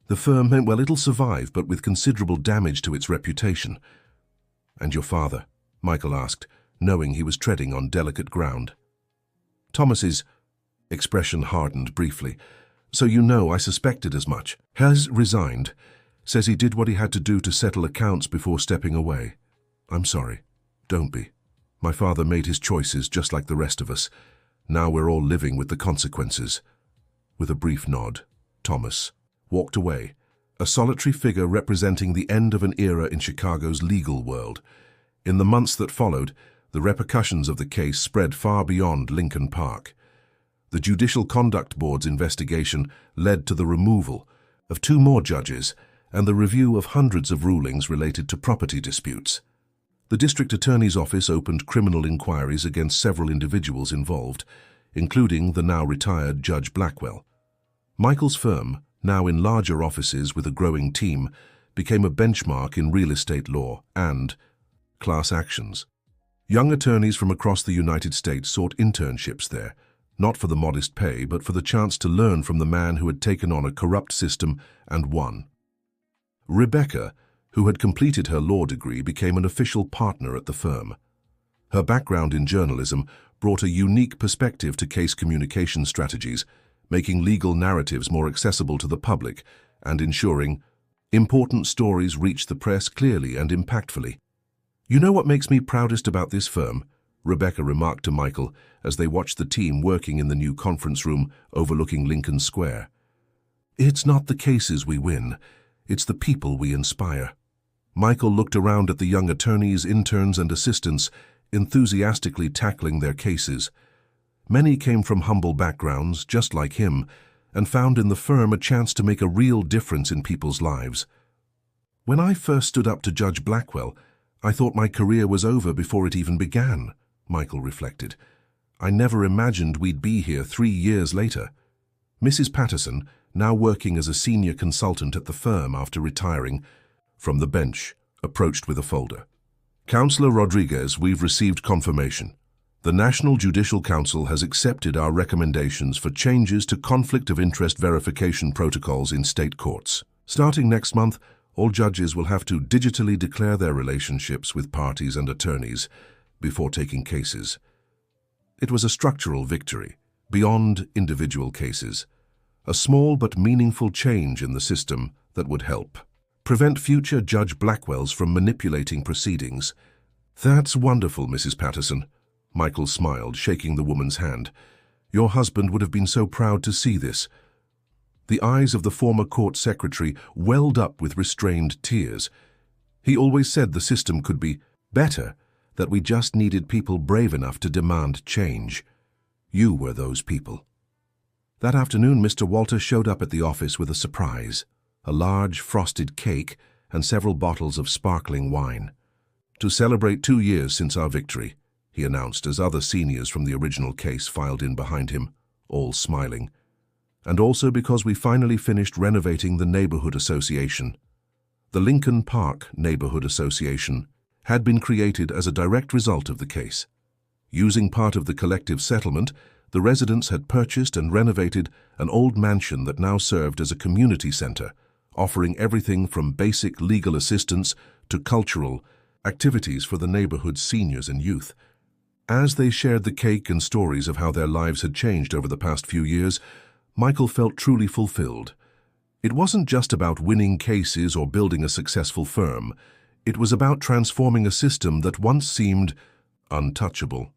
The firm, well, it'll survive, but with considerable damage to its reputation. And your father? Michael asked, knowing he was treading on delicate ground. Thomas's expression hardened briefly. So you know, I suspected as much. Has resigned. Says he did what he had to do to settle accounts before stepping away. I'm sorry. Don't be. My father made his choices just like the rest of us. Now we're all living with the consequences. With a brief nod, Thomas walked away, a solitary figure representing the end of an era in Chicago's legal world. In the months that followed, the repercussions of the case spread far beyond Lincoln Park. The Judicial Conduct Board's investigation led to the removal of 2 more judges and the review of hundreds of rulings related to property disputes. The district attorney's office opened criminal inquiries against several individuals involved, including the now retired Judge Blackwell. Michael's firm, now in larger offices with a growing team, became a benchmark in real estate law and class actions. Young attorneys from across the United States sought internships there, not for the modest pay, but for the chance to learn from the man who had taken on a corrupt system and won. Rebecca, who had completed her law degree, became an official partner at the firm. Her background in journalism brought a unique perspective to case communication strategies, making legal narratives more accessible to the public and ensuring important stories reach the press clearly and impactfully. You know what makes me proudest about this firm? Rebecca remarked to Michael as they watched the team working in the new conference room overlooking Lincoln Square. It's not the cases we win, it's the people we inspire. Michael looked around at the young attorneys, interns, and assistants, enthusiastically tackling their cases. Many came from humble backgrounds, just like him, and found in the firm a chance to make a real difference in people's lives. When I first stood up to Judge Blackwell, I thought my career was over before it even began, Michael reflected. I never imagined we'd be here 3 years later. Mrs. Patterson, now working as a senior consultant at the firm after retiring, from the bench, approached with a folder. Counselor Rodriguez, we've received confirmation. The National Judicial Council has accepted our recommendations for changes to conflict of interest verification protocols in state courts. Starting next month, all judges will have to digitally declare their relationships with parties and attorneys before taking cases. It was a structural victory, beyond individual cases. A small but meaningful change in the system that would help prevent future Judge Blackwells from manipulating proceedings. That's wonderful, Mrs. Patterson. Michael smiled, shaking the woman's hand. Your husband would have been so proud to see this. The eyes of the former court secretary welled up with restrained tears. He always said the system could be better, that we just needed people brave enough to demand change. You were those people. That afternoon, Mr. Walter showed up at the office with a surprise, a large frosted cake and several bottles of sparkling wine. To celebrate 2 years since our victory, he announced as other seniors from the original case filed in behind him, all smiling. And also because we finally finished renovating the neighborhood association. The Lincoln Park Neighborhood Association had been created as a direct result of the case. Using part of the collective settlement, the residents had purchased and renovated an old mansion that now served as a community center, offering everything from basic legal assistance to cultural activities for the neighborhood's seniors and youth. As they shared the cake and stories of how their lives had changed over the past few years, Michael felt truly fulfilled. It wasn't just about winning cases or building a successful firm. It was about transforming a system that once seemed untouchable.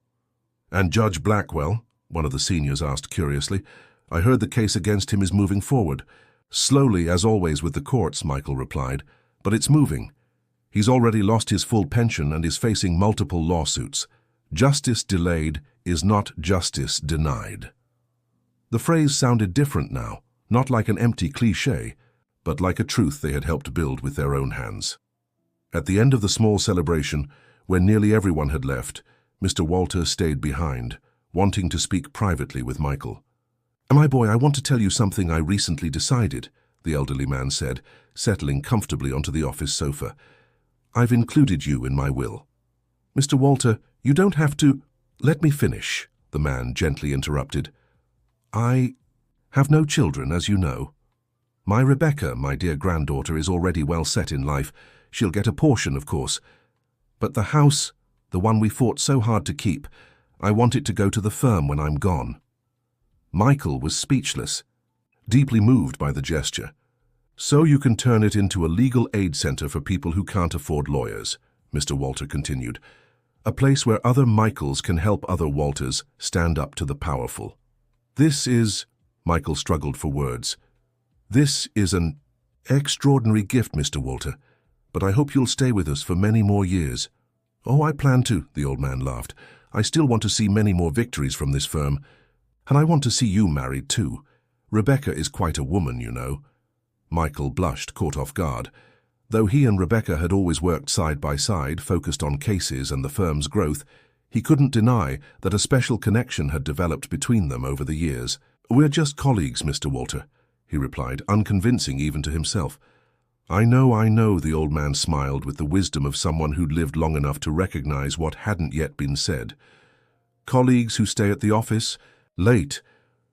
And Judge Blackwell, one of the seniors asked curiously, I heard the case against him is moving forward. Slowly, as always with the courts, Michael replied, but it's moving. He's already lost his full pension and is facing multiple lawsuits. Justice delayed is not justice denied. The phrase sounded different now, not like an empty cliché, but like a truth they had helped build with their own hands. At the end of the small celebration, when nearly everyone had left, Mr. Walter stayed behind, wanting to speak privately with Michael. My boy, I want to tell you something I recently decided, the elderly man said, settling comfortably onto the office sofa. I've included you in my will. Mr. Walter, you don't have to— Let me finish, the man gently interrupted. I have no children, as you know. My Rebecca, my dear granddaughter, is already well set in life. She'll get a portion, of course. But the house, the one we fought so hard to keep, I want it to go to the firm when I'm gone. Michael was speechless, deeply moved by the gesture. So you can turn it into a legal aid center for people who can't afford lawyers, Mr. Walter continued. A place where other Michaels can help other Walters stand up to the powerful. This is— Michael struggled for words. This is an extraordinary gift, Mr. Walter, but I hope you'll stay with us for many more years. Oh, I plan to, the old man laughed. I still want to see many more victories from this firm. And I want to see you married too. Rebecca is quite a woman, you know. Michael blushed, caught off guard. Though he and Rebecca had always worked side by side, focused on cases and the firm's growth, he couldn't deny that a special connection had developed between them over the years. We're just colleagues, Mr. Walter, he replied, unconvincing even to himself. I know, the old man smiled with the wisdom of someone who'd lived long enough to recognize what hadn't yet been said. Colleagues who stay at the office, late,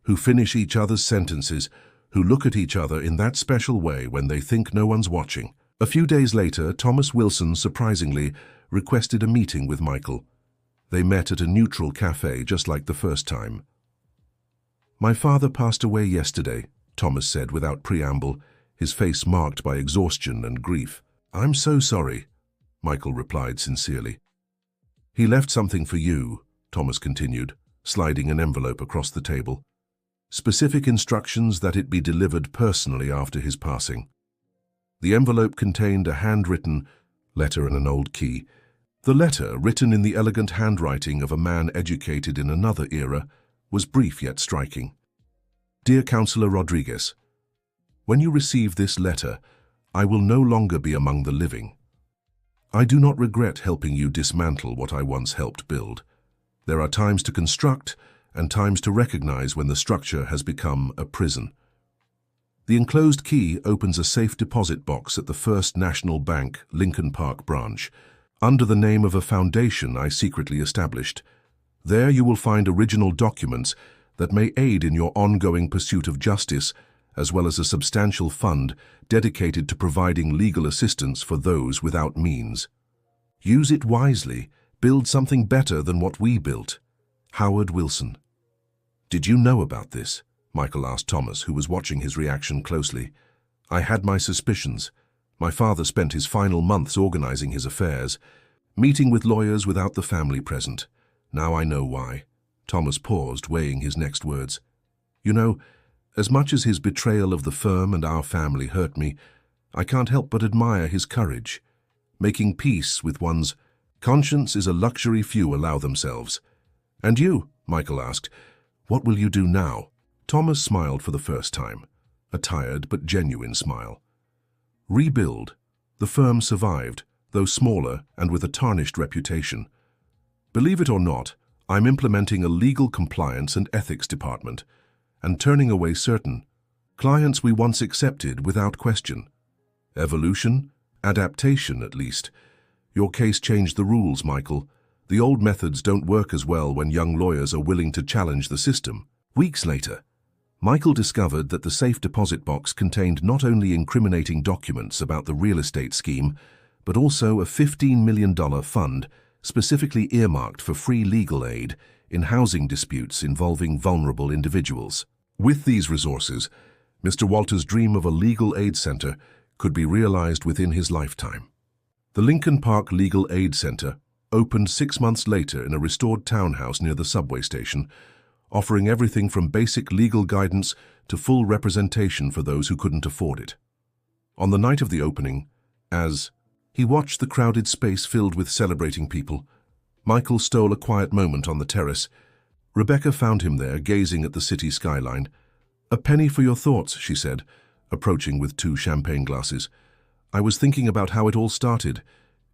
who finish each other's sentences, who look at each other in that special way when they think no one's watching. A few days later, Thomas Wilson surprisingly requested a meeting with Michael. They met at a neutral cafe just like the first time. My father passed away yesterday, Thomas said without preamble, his face marked by exhaustion and grief. I'm so sorry, Michael replied sincerely. He left something for you, Thomas continued, sliding an envelope across the table. Specific instructions that it be delivered personally after his passing. The envelope contained a handwritten letter and an old key. The letter, written in the elegant handwriting of a man educated in another era, was brief yet striking. Dear Councillor Rodriguez, when you receive this letter, I will no longer be among the living. I do not regret helping you dismantle what I once helped build. There are times to construct and times to recognize when the structure has become a prison. The enclosed key opens a safe deposit box at the First National Bank, Lincoln Park branch, under the name of a foundation I secretly established. There you will find original documents that may aid in your ongoing pursuit of justice, as well as a substantial fund dedicated to providing legal assistance for those without means. Use it wisely. Build something better than what we built. Howard Wilson. Did you know about this? Michael asked Thomas, who was watching his reaction closely. I had my suspicions. My father spent his final months organizing his affairs, meeting with lawyers without the family present. Now I know why. Thomas paused, weighing his next words. You know, as much as his betrayal of the firm and our family hurt me, I can't help but admire his courage. Making peace with one's conscience is a luxury few allow themselves. And you, Michael asked, what will you do now? Thomas smiled for the first time, a tired but genuine smile. Rebuild. The firm survived, though smaller and with a tarnished reputation. Believe it or not, I'm implementing a legal compliance and ethics department, and turning away certain clients we once accepted without question. Evolution, adaptation at least. Your case changed the rules, Michael. The old methods don't work as well when young lawyers are willing to challenge the system. Weeks later, Michael discovered that the safe deposit box contained not only incriminating documents about the real estate scheme, but also a $15 million fund specifically earmarked for free legal aid in housing disputes involving vulnerable individuals. With these resources, Mr. Walter's dream of a legal aid center could be realized within his lifetime. The Lincoln Park Legal Aid Center opened 6 months later in a restored townhouse near the subway station, offering everything from basic legal guidance to full representation for those who couldn't afford it. On the night of the opening, as he watched the crowded space filled with celebrating people, Michael stole a quiet moment on the terrace. Rebecca found him there, gazing at the city skyline. A penny for your thoughts, she said, approaching with 2 champagne glasses. I was thinking about how it all started,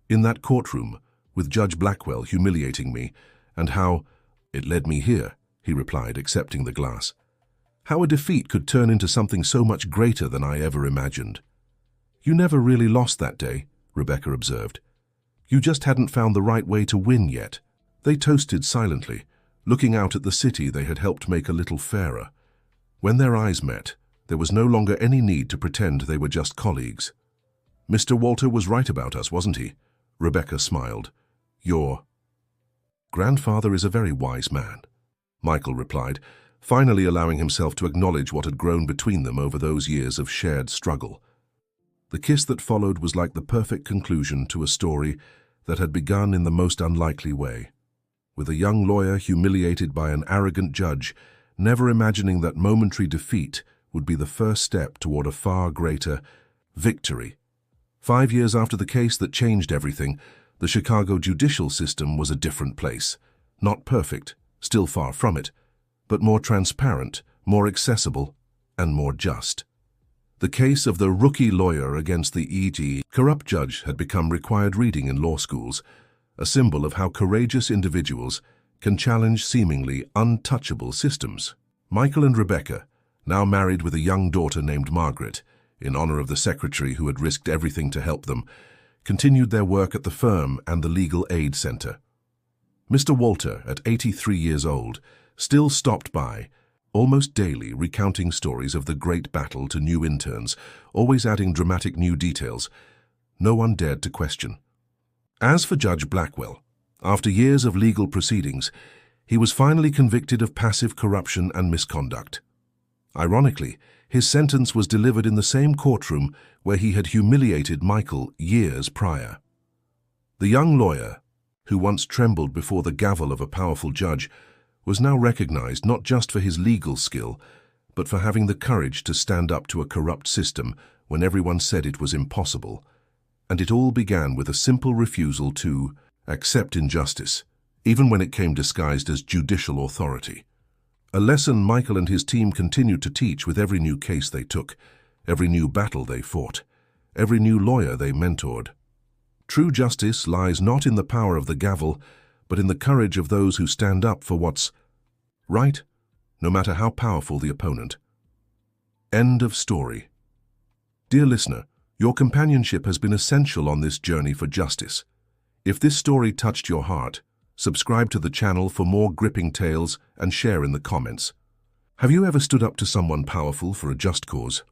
in that courtroom, with Judge Blackwell humiliating me, and how it led me here, he replied, accepting the glass. How a defeat could turn into something so much greater than I ever imagined. You never really lost that day, Rebecca observed. You just hadn't found the right way to win yet. They toasted silently, looking out at the city they had helped make a little fairer. When their eyes met, there was no longer any need to pretend they were just colleagues. "Mr. Walter was right about us, wasn't he?" Rebecca smiled. "Your grandfather is a very wise man," Michael replied, finally allowing himself to acknowledge what had grown between them over those years of shared struggle. The kiss that followed was like the perfect conclusion to a story that had begun in the most unlikely way, with a young lawyer humiliated by an arrogant judge, never imagining that momentary defeat would be the first step toward a far greater victory. 5 years after the case that changed everything, the Chicago judicial system was a different place. Not perfect, still far from it, but more transparent, more accessible, and more just. The case of the rookie lawyer against the corrupt judge had become required reading in law schools, a symbol of how courageous individuals can challenge seemingly untouchable systems. Michael and Rebecca, now married with a young daughter named Margaret, in honor of the secretary who had risked everything to help them, continued their work at the firm and the Legal Aid Center. Mr. Walter, at 83 years old, still stopped by, almost daily recounting stories of the great battle to new interns, always adding dramatic new details. No one dared to question. As for Judge Blackwell, after years of legal proceedings, he was finally convicted of passive corruption and misconduct. Ironically, his sentence was delivered in the same courtroom where he had humiliated Michael years prior. The young lawyer, who once trembled before the gavel of a powerful judge, was now recognized not just for his legal skill, but for having the courage to stand up to a corrupt system when everyone said it was impossible. And it all began with a simple refusal to accept injustice, even when it came disguised as judicial authority. A lesson Michael and his team continued to teach with every new case they took, every new battle they fought, every new lawyer they mentored. True justice lies not in the power of the gavel, but in the courage of those who stand up for what's right, no matter how powerful the opponent. End of story. Dear listener, your companionship has been essential on this journey for justice. If this story touched your heart, subscribe to the channel for more gripping tales and share in the comments. Have you ever stood up to someone powerful for a just cause?